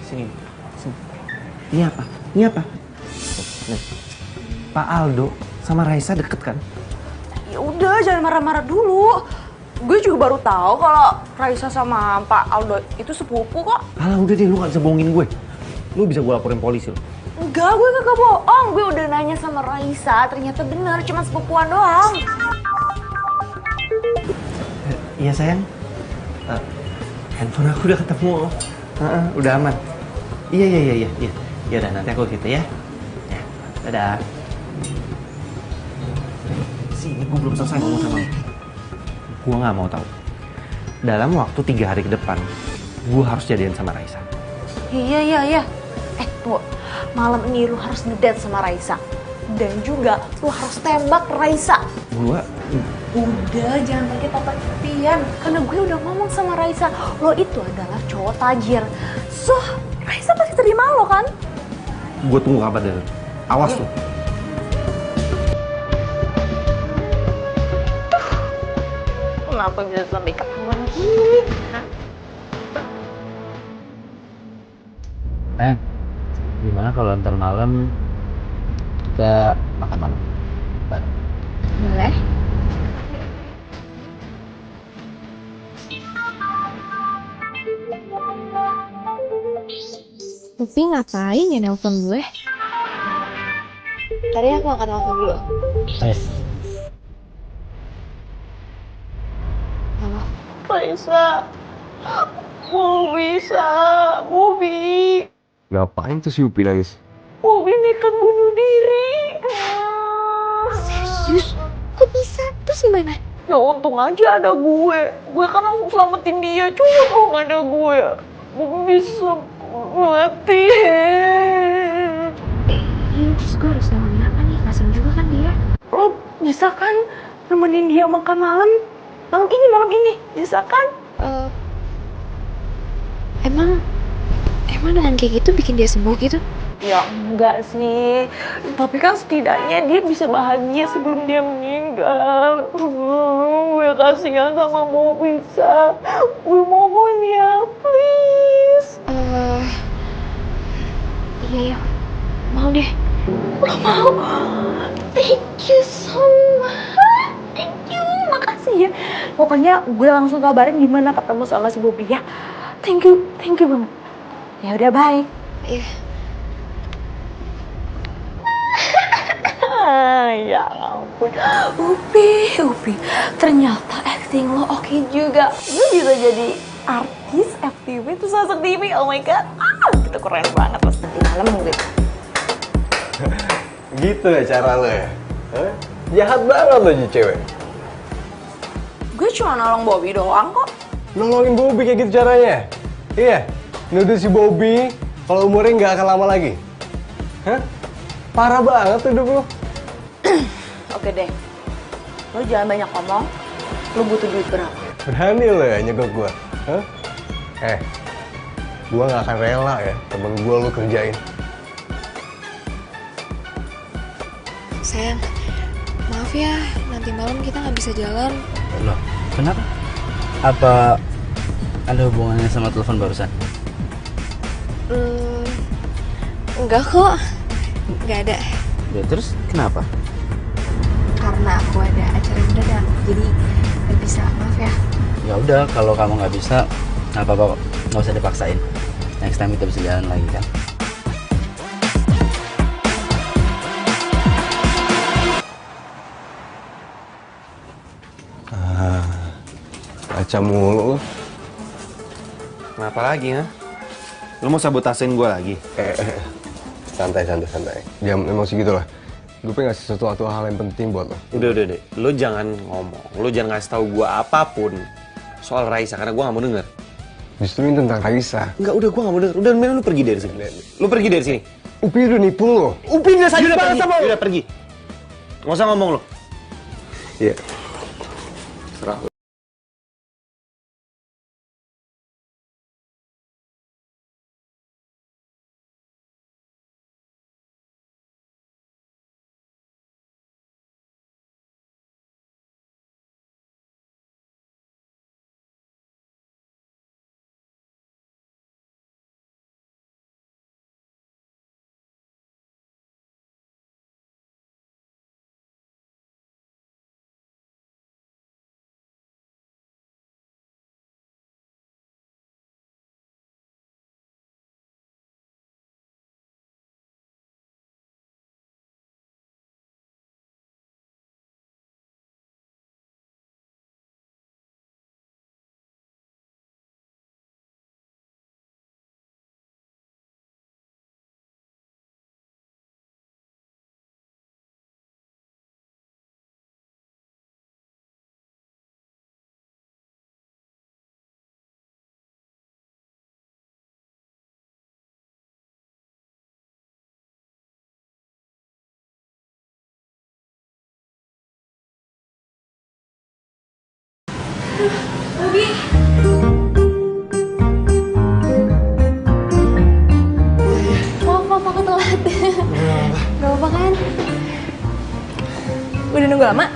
Sini. Ini apa? Ini apa? Nih. Pak Aldo sama Raisa deket kan? Ya udah, jangan marah-marah dulu. Gue juga baru tahu kalau Raisa sama Pak Aldo itu sepupu kok. Alah udah deh, lu gak bisa bohongin gue. Lu bisa gue laporin polisi lo. Enggak, gue kagak bohong. Gue udah nanya sama Raisa, ternyata benar, cuma sepupuan doang. Iya sayang. Handphone aku udah ketemu. Udah aman. Iya. Ya udah nanti aku gitu ya. Ya, dadah. Sini, gue belum selesai ngomong sama lu. Gue nggak mau tahu. Dalam waktu 3 hari ke depan, gue harus jadian sama Raisa. Iya. Tunggu. Malam ini lu harus ngedate sama Raisa. Dan juga lu harus tembak Raisa. Gue Udah, jangan pakai topik-topian. Karena gue udah ngomong sama Raisa, lo itu adalah cowok tajir. So, Raisa pasti terima lo kan? tunggu kabar dari lu. Awas lu. Kenapa bisa sampai ketahuan gini? Gimana kalau ntar malam kita makan malam bareng? Boleh. Upi ngapain ya nelpon gue? Tadi aku akan nelpon dulu. Halo. Raisa, Bobi. Ngapain tuh si Upi nangis? Bobi nekat bunuh diri. Serius? Kok bisa? Terus gimana? Ya untung aja ada gue. Gue kan langsung selamatin dia. Cuma kalau nggak ada gue, Bobi bisa mati. Terus gue harus ngelakuin apa nih? Kasian juga kan dia. Lo bisa kan nemenin dia makan malam? Malam ini. Bisa kan? Emang dengan kayak gitu bikin dia sembuh gitu? Ya enggak sih. Tapi kan setidaknya dia bisa bahagia sebelum dia meninggal. Gue kasihan sama Bobi. Gue mohon ya, please. Iya. Mau deh. Lo mau? Thank you so much. Thank you. Makasih ya. Pokoknya gue langsung kabarin gimana ketemu sama si Bobi ya. Thank you banget. Ya udah, bye. Iya. Ya ampun. Upi. Ternyata acting lo oke juga. Lo bisa jadi artis FTV terus masuk TV. Oh my god. Itu keren banget pas nanti malam gitu. Gitu ya cara lo ya? Jahat banget lo jadi cewek. Gue cuma nolong Bobi doang kok. Nolongin Bobi kayak gitu caranya? Iya? Nuduh si Bobi kalau umurnya nggak akan lama lagi? Hah? Parah banget tuh hidup lo. Oke deh. Lo jangan banyak ngomong. Lo butuh duit berapa? Berani lo ya nyegok gue? Hah? Gue nggak akan rela ya temen gue lo kerjain. Sayang, maaf ya, nanti malam kita nggak bisa jalan. Loh, kenapa? Apa ada hubungannya sama telepon barusan? Enggak kok, nggak ada. Ya terus kenapa? Karena aku ada acara mendadak, jadi nggak bisa. Maaf ya. Ya udah, kalau kamu nggak bisa, nggak apa-apa kok. Nggak usah dipaksain. Next time kita bisa jalan lagi kan? Baca mulu lo. Kenapa lagi, ha? Lu mau sabotasein gue lagi? Santai. Jangan emosi gitu lah. Gue pengen ngasih sesuatu hal yang penting buat lo. Udah deh. Lu jangan ngomong. Lu jangan ngasih tahu gue apapun soal Raisa karena gue nggak mau denger. Justru ini tentang Raisa. Enggak, udah gue nggak mau denger. Udah, mending lu pergi dari sini. Lu pergi dari sini. Upi udah nipu lo. Upi udah saja pergi. Udah pergi. Nggak usah ngomong lu. Iya. Serah lo. Bobi. Maaf, aku telat. Gak apa-apa kan? Udah nunggu lama?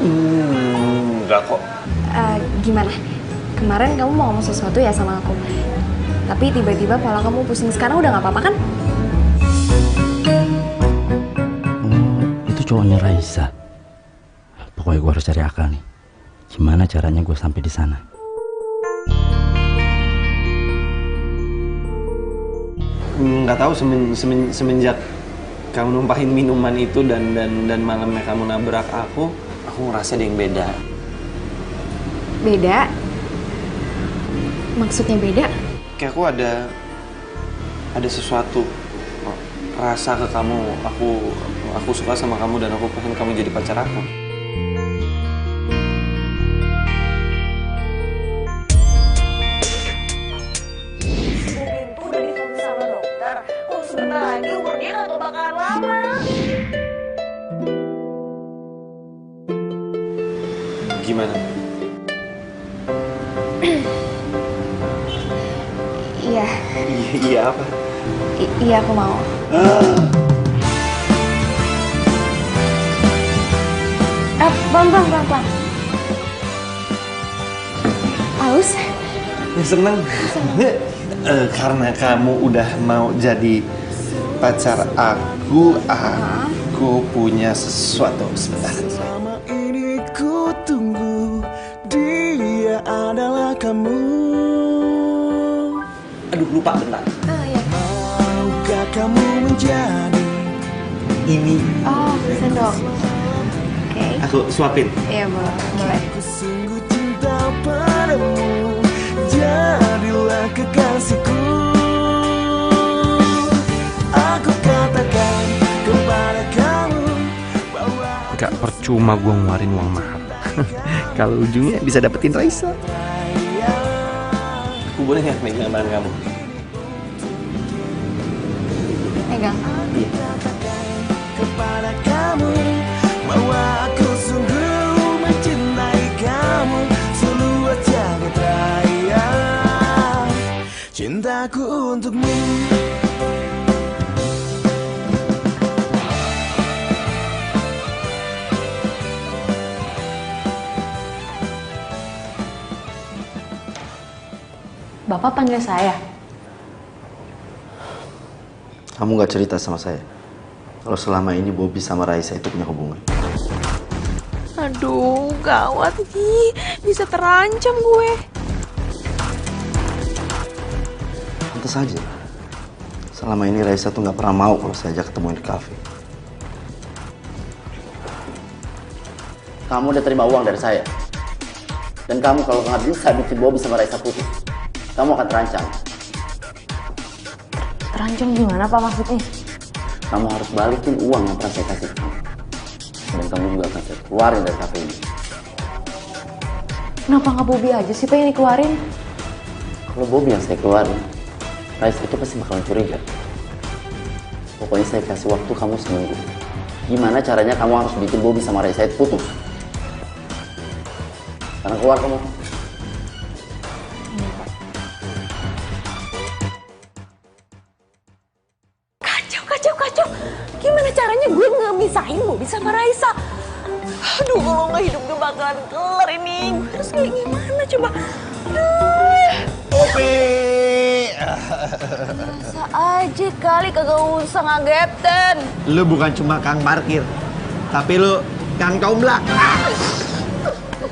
Enggak kok. Gimana? Kemarin kamu mau ngomong sesuatu ya sama aku. Tapi tiba-tiba kepala kamu pusing. Sekarang udah gak apa-apa kan? Itu cowoknya Raisa. Pokoknya gue harus cari akal nih. Gimana caranya gue sampai di sana? Nggak tahu semenjak kamu numpahin minuman itu dan malamnya kamu nabrak aku ngerasa ada yang beda. Beda? Maksudnya beda? Kayak aku ada sesuatu rasa ke kamu. Aku suka sama kamu dan aku pengen kamu jadi pacar aku. Udah difokus sama dokter. Oh, sebentar lagi umur dia nggak bakalan lama. Gimana? Iya. Iya apa? Iya, aku mau. Pelan-pelan. Haus? Ya seneng. Karena kamu udah mau jadi pacar aku punya sesuatu sebentar. Selama ini ku tunggu, dia adalah kamu. Aduh, lupa bentar. Iya. Maukah kamu menjadi Ini Oh, sendok. Oke. aku suapin. Iya, boleh. Ku sungguh cinta padamu, jadilah kekasihku. Aku katakan kepada kamu bahwa Gak percuma gue ngeluarin uang mahal. Kalau ujungnya bisa dapetin Raisa. Aku boleh nggak megang tangan kamu? Pegang. kepada kamu bahwa aku sungguh mencintai kamu seluas jagat raya. Cintaku untukmu. Bapak panggil saya. Kamu gak cerita sama saya kalau selama ini Bobby sama Raisa itu punya hubungan. Aduh, gawat nih. Bisa terancam gue. Pantes saja. Selama ini Raisa tuh gak pernah mau kalau saya ajak ketemuin di kafe. Kamu udah terima uang dari saya. Dan kamu kalau nggak bisa bikin Bobby sama Raisa putus, kamu akan terancam. Terancam gimana Pak maksudnya? Kamu harus balikin uang yang pernah saya kasih ke kamu. Dan kamu juga akan saya keluarin dari kafe ini. Kenapa nggak Bobby aja sih Pak yang dikeluarin? Kalau Bobby yang saya keluarin, Raisa itu pasti bakalan curiga. Pokoknya saya kasih waktu kamu seminggu. Gimana caranya kamu harus bikin Bobby sama Raisa itu putus. Sekarang keluar kamu. Kacau. Gimana caranya gue ngebisain Bobby sama Raisa? Aduh, kalau nggak hidup gue bakalan kelar ini. Gue harus kayak gimana coba? Aduh. Bobby! Masa aja kali kagak usah ngagetin. Lu bukan cuma kang parkir, tapi lu kang tomblak.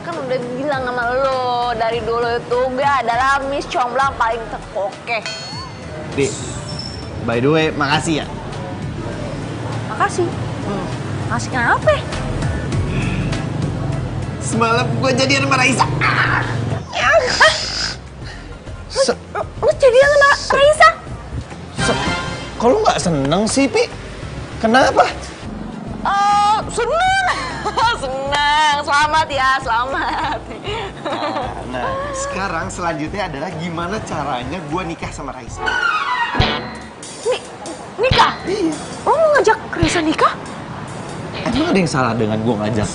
Kan udah bilang sama lo dari dulu itu gue adalah Miss Comblang paling terkoke. Di, by the way, makasih ya. Makasih. Makasih kenapa? Semalam gue jadian sama Raisa. Lu jadian sama Raisa? Kok lu nggak seneng sih, Pi? Kenapa? Seneng. Seneng. Selamat ya, selamat. Nah, sekarang selanjutnya adalah gimana caranya gue nikah sama Raisa. Nikah? Iya. Lo mau ngajak Raisa nikah? Emang ada yang salah dengan gue ngajak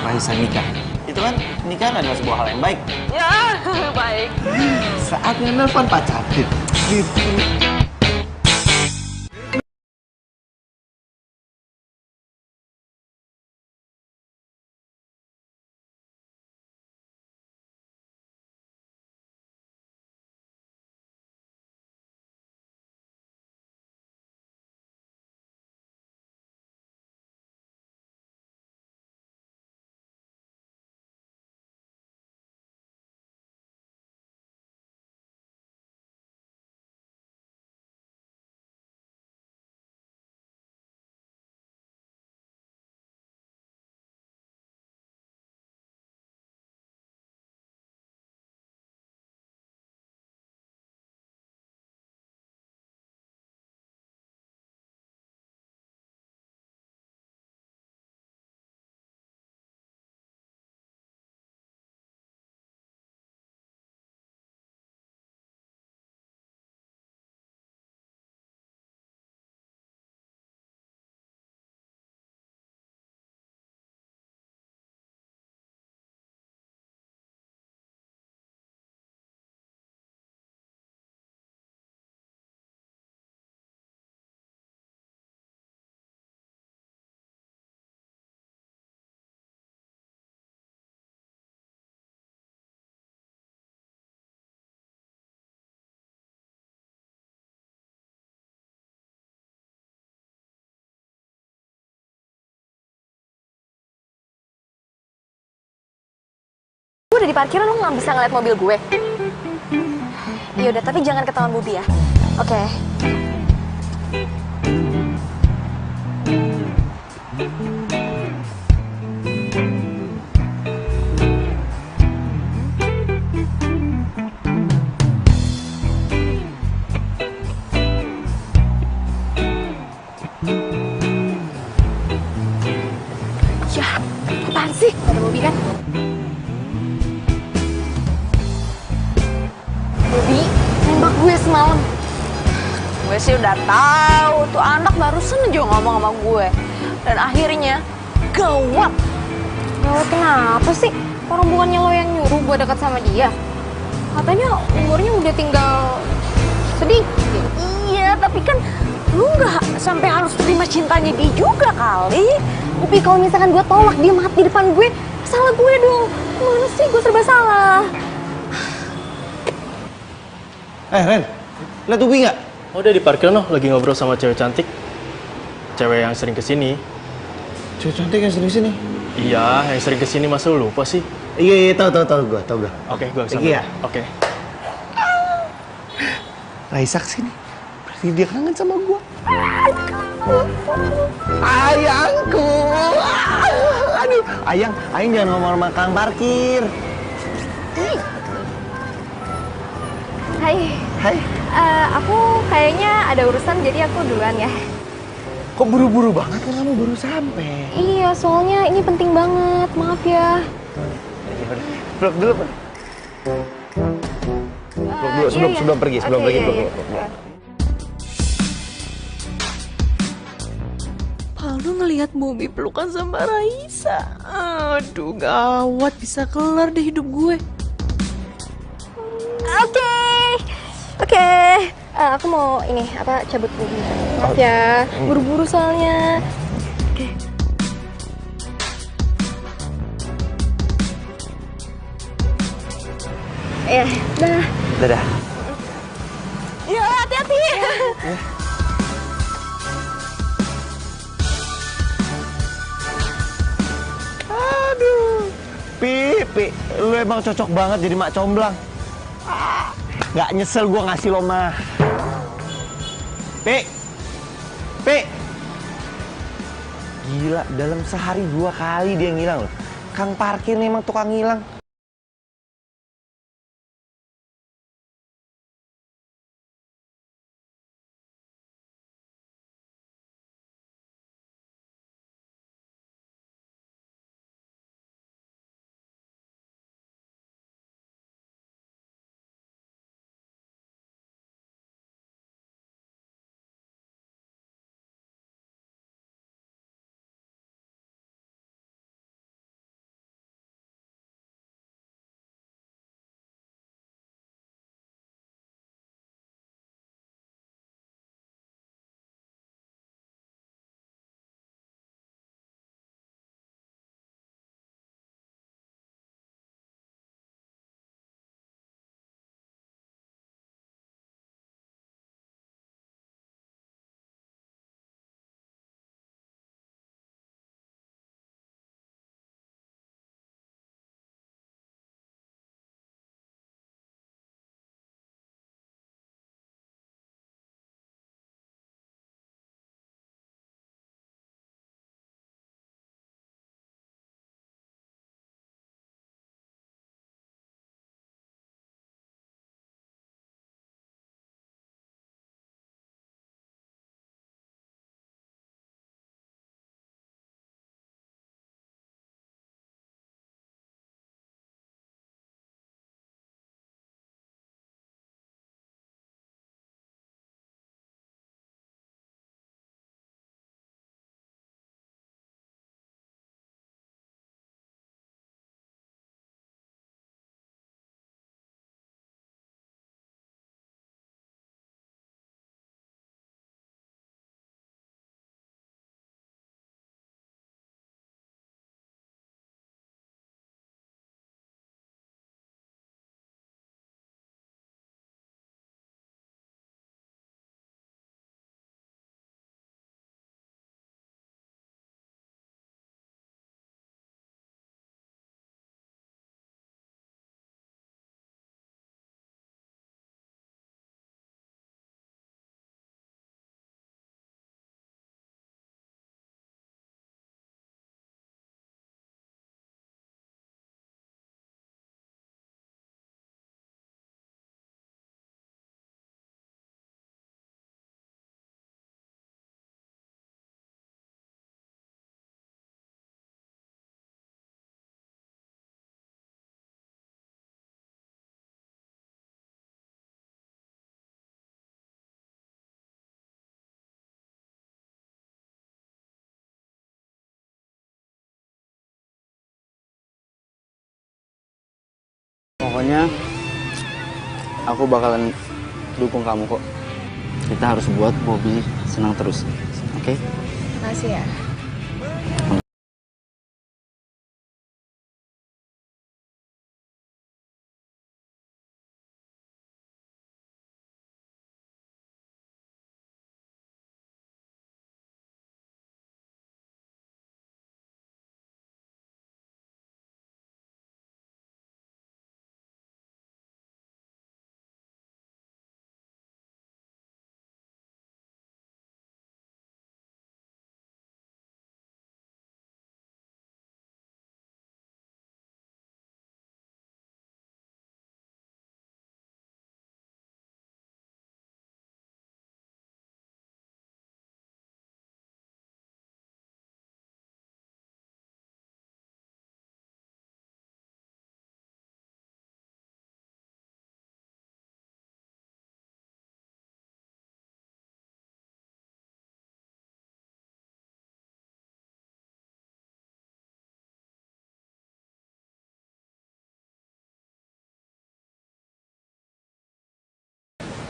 Raisa nikah? Itu itu kan pernikahan adalah sebuah hal yang baik. Ya, baik. Saatnya nelfon pacar. Gue udah di parkiran, lo nggak bisa ngeliat mobil gue. Yaudah, tapi jangan ketahuan Bobby ya. Oke. Ya, apaan sih? Ada Bobby kan? Bobby, nembak gue semalam. Gue sih udah tahu tuh anak barusan aja ngomong sama gue. Dan akhirnya gawat. Gawat kenapa sih? Orang bukannya lo yang nyuruh gue dekat sama dia. Katanya umurnya udah tinggal sedikit. Iya, tapi kan lu nggak sampai harus terima cintanya dia juga kali. Tapi kalau misalkan gue tolak dia mati di depan gue, salah gue dong. Gimana sih, gue serba salah. Ren, lihat Ubi nggak? Oh, udah di parkiran loh, lagi ngobrol sama cewek cantik. Cewek yang sering kesini. Cewek cantik yang sering sini. Iya, yang sering kesini, masa lu lupa sih? Iya, tahu gue. Oke, gue kesana. Iya. Oke. Raisa kesini. Berarti dia kangen sama gue. Ayangku. Aduh, Ayang jangan ngomong sama kang parkir. Hai. Aku kayaknya ada urusan, jadi aku duluan ya. Kok buru-buru banget kan kamu baru sampai? Iya, soalnya ini penting banget. Maaf ya. Peluk dulu, Pak. Peluk dulu sebelum pergi, peluk. Palu ngelihat Bobby pelukan sama Raisa. Aduh, gawat, bisa kelar deh hidup gue. Oke. Aku mau cabut dulu. Maaf ya, buru-buru soalnya. Oke. Ya, dah. Dadah. Ya, hati-hati. Aduh. Pi, lu emang cocok banget jadi mak comblang. Gak nyesel gua ngasih lo mah. Pi. Gila, dalam sehari 2 kali dia ngilang loh. Kang parkir nih emang tukang ngilang. Pokoknya aku bakalan dukung kamu kok. Kita harus buat Bobby senang terus, oke? Makasih ya.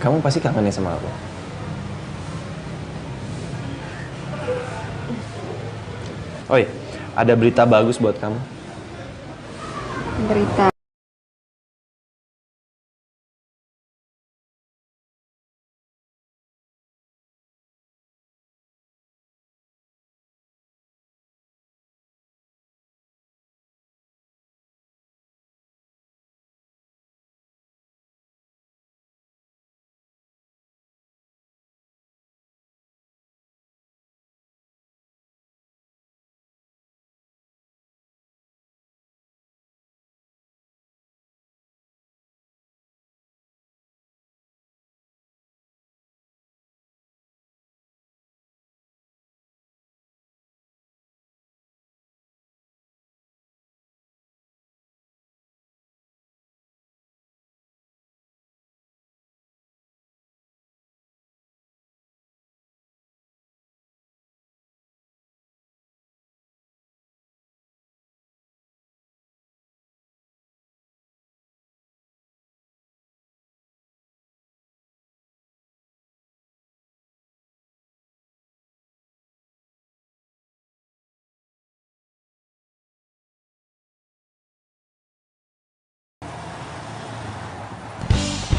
Kamu pasti kangen ya sama aku. Oi, ada berita bagus buat kamu. Berita.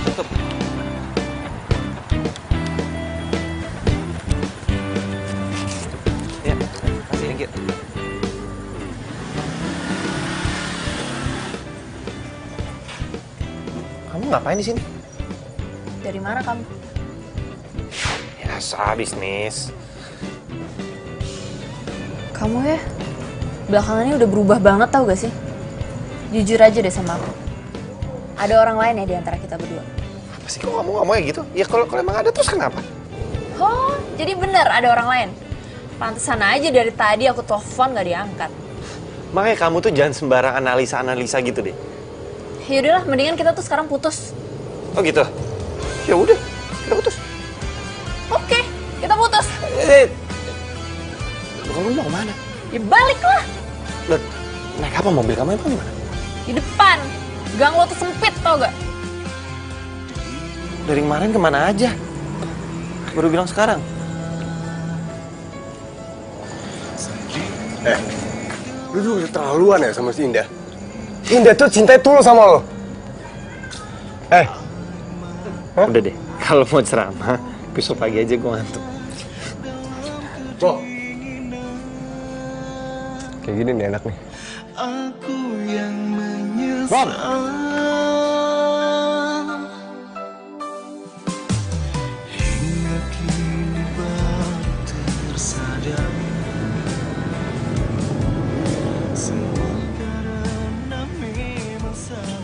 Tutup. Ya, kasih thank you. Kamu ngapain di sini? Dari mana kamu? Biasa bisnis. Kamu ya, belakangan ini udah berubah banget tau gak sih? Jujur aja deh sama aku. Ada orang lain ya di antara kita berdua. Apa sih kok kamu ngomongnya gitu? Ya kalau emang ada terus kenapa? Oh, jadi bener ada orang lain? Pantesan aja dari tadi aku telepon gak diangkat. Makanya kamu tuh jangan sembarang analisa gitu deh. Yaudahlah, mendingan kita tuh sekarang putus. Oh gitu? Ya udah, kita putus. Oke, kita putus. Kamu mau kemana? Ya balik lah. Loh, naik apa mobil kamu emang di mana? Di depan. Gang lo tuh sempit tau gak? Dari kemarin kemana aja? Baru bilang sekarang. Lu juga keterlaluan ya sama si Indah. Indah tuh cinta tulus sama lo. Udah deh, kalau mau ceramah, besok pagi aja gue ngantuk. Bro, kayak gini nih enak nih. Aku yang menyesal. Bang! Hingga kini baru tersadar. Semua karena memang salah.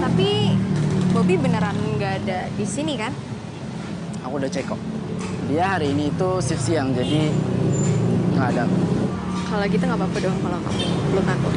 Tapi Bobby beneran nggak ada di sini kan? Aku udah cek kok. Dia hari ini itu shift siang, jadi nggak ada. Kalau gitu nggak apa-apa dong kalau kamu peluk aku.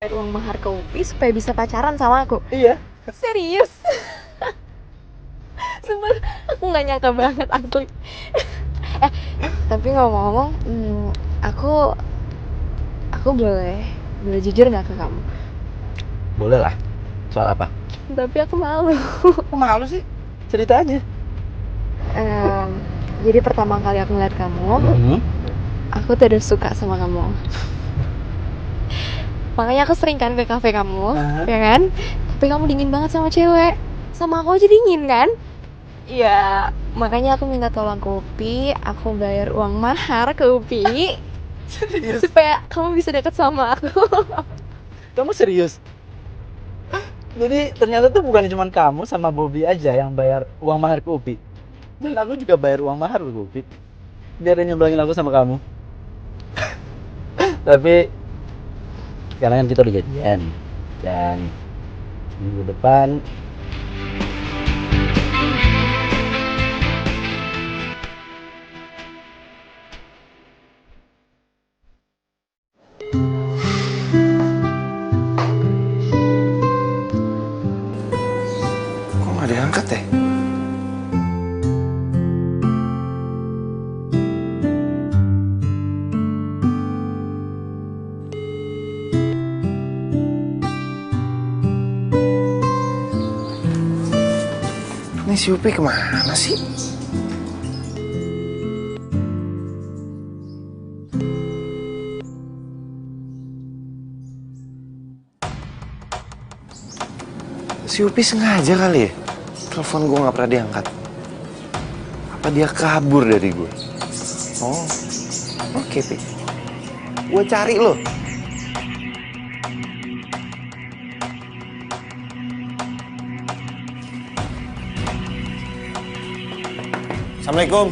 bayar uang mahar ke Upi supaya bisa pacaran sama aku. Iya. Serius? Sumpah, aku nggak nyangka banget asli. Eh, tapi ngomong-ngomong, aku boleh jujur nggak ke kamu? Boleh lah. Soal apa? Tapi aku malu. Kok malu sih? Cerita aja. Jadi pertama kali aku ngeliat kamu, aku tuh udah suka sama kamu. Makanya aku sering kan ke kafe kamu, ya kan? Tapi kamu dingin banget sama cewek. Sama aku aja dingin kan? Ya, makanya aku minta tolong ke Upi, aku bayar uang mahar ke Upi. Serius? Supaya kamu bisa deket sama aku. Kamu serius? Jadi ternyata tuh bukan cuma kamu sama Bobby aja yang bayar uang mahar ke Upi. Dan aku juga bayar uang mahar ke Upi. Biar dia nyemblangin aku sama kamu. Tapi sekarang kan kita udah jadian. Dan minggu depan Kok nggak diangkat ya? Ini si Upi kemana sih? Si Upi sengaja kali ya? Telepon gue nggak pernah diangkat. Apa dia kabur dari gue? Oh, oke, Pi. Gue cari lo. Assalamualaikum.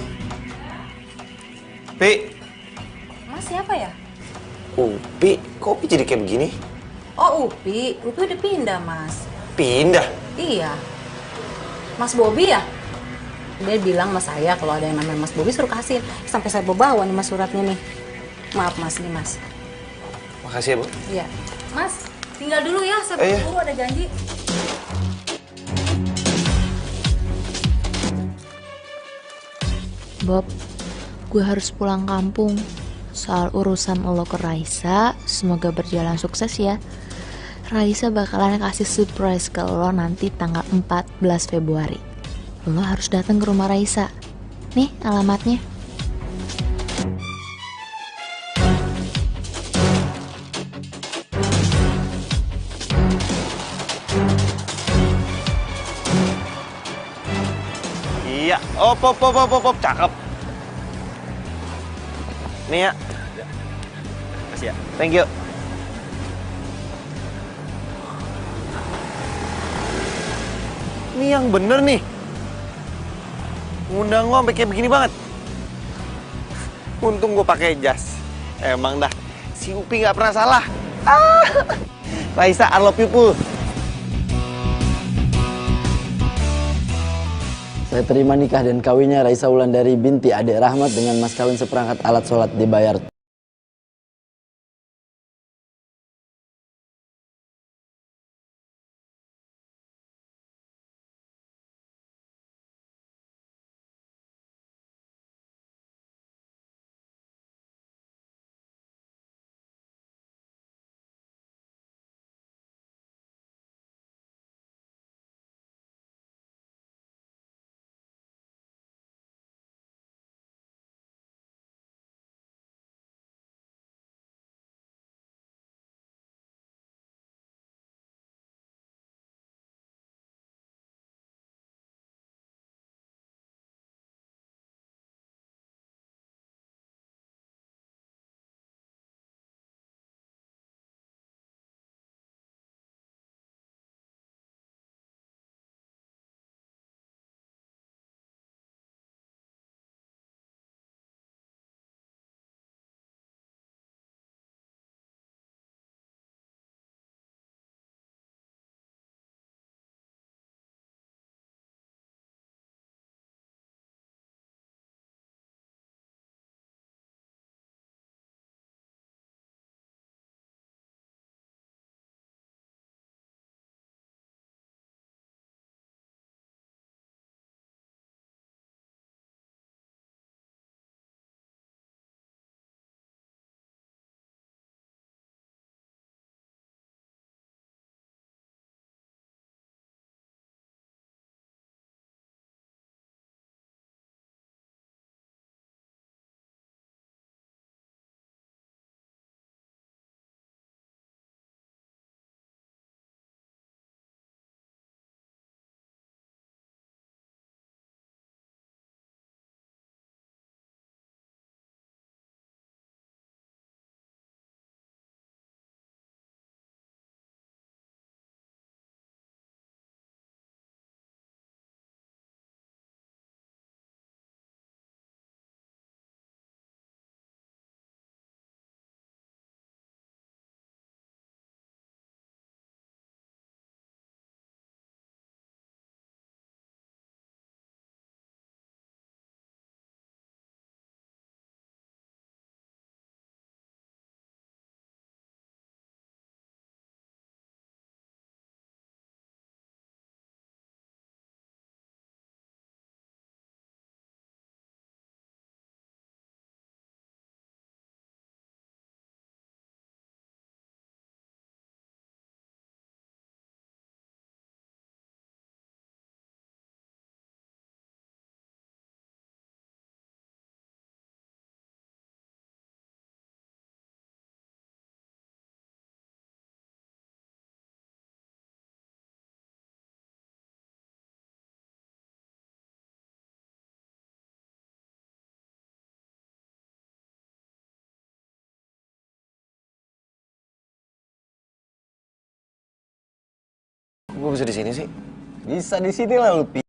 Pi. Mas siapa ya? Upi, kok Upi jadi kayak begini? Oh Upi udah pindah mas. Pindah? Iya. Mas Bobby ya? Dia bilang sama saya kalau ada yang namanya Mas Bobby suruh kasih. Sampai saya bawa nih mas suratnya nih. Maaf mas, nih mas. Makasih ya, Bu. Iya. Mas, tinggal dulu ya, saya Iya. buru ada janji. Bob, gue harus pulang kampung. Soal urusan lo ke Raisa, semoga berjalan sukses ya. Raisa bakalan kasih surprise ke lo nanti tanggal 14 Februari. Lo harus datang ke rumah Raisa. Nih alamatnya. Iya, op, cakep. Nih ya. Makasih ya. Thank you. Ini yang bener nih. Ngundang gua sampai kayak begini banget. Untung gua pakai jas. Emang dah, si Upi nggak pernah salah. Raisa, I love you, Pul. Saya terima nikah dan kawinnya Raisa Wulandari binti Ade Rahmat dengan mas kawin seperangkat alat sholat dibayar Gue bisa di sini sih? Bisa di sini lah lu, Pi.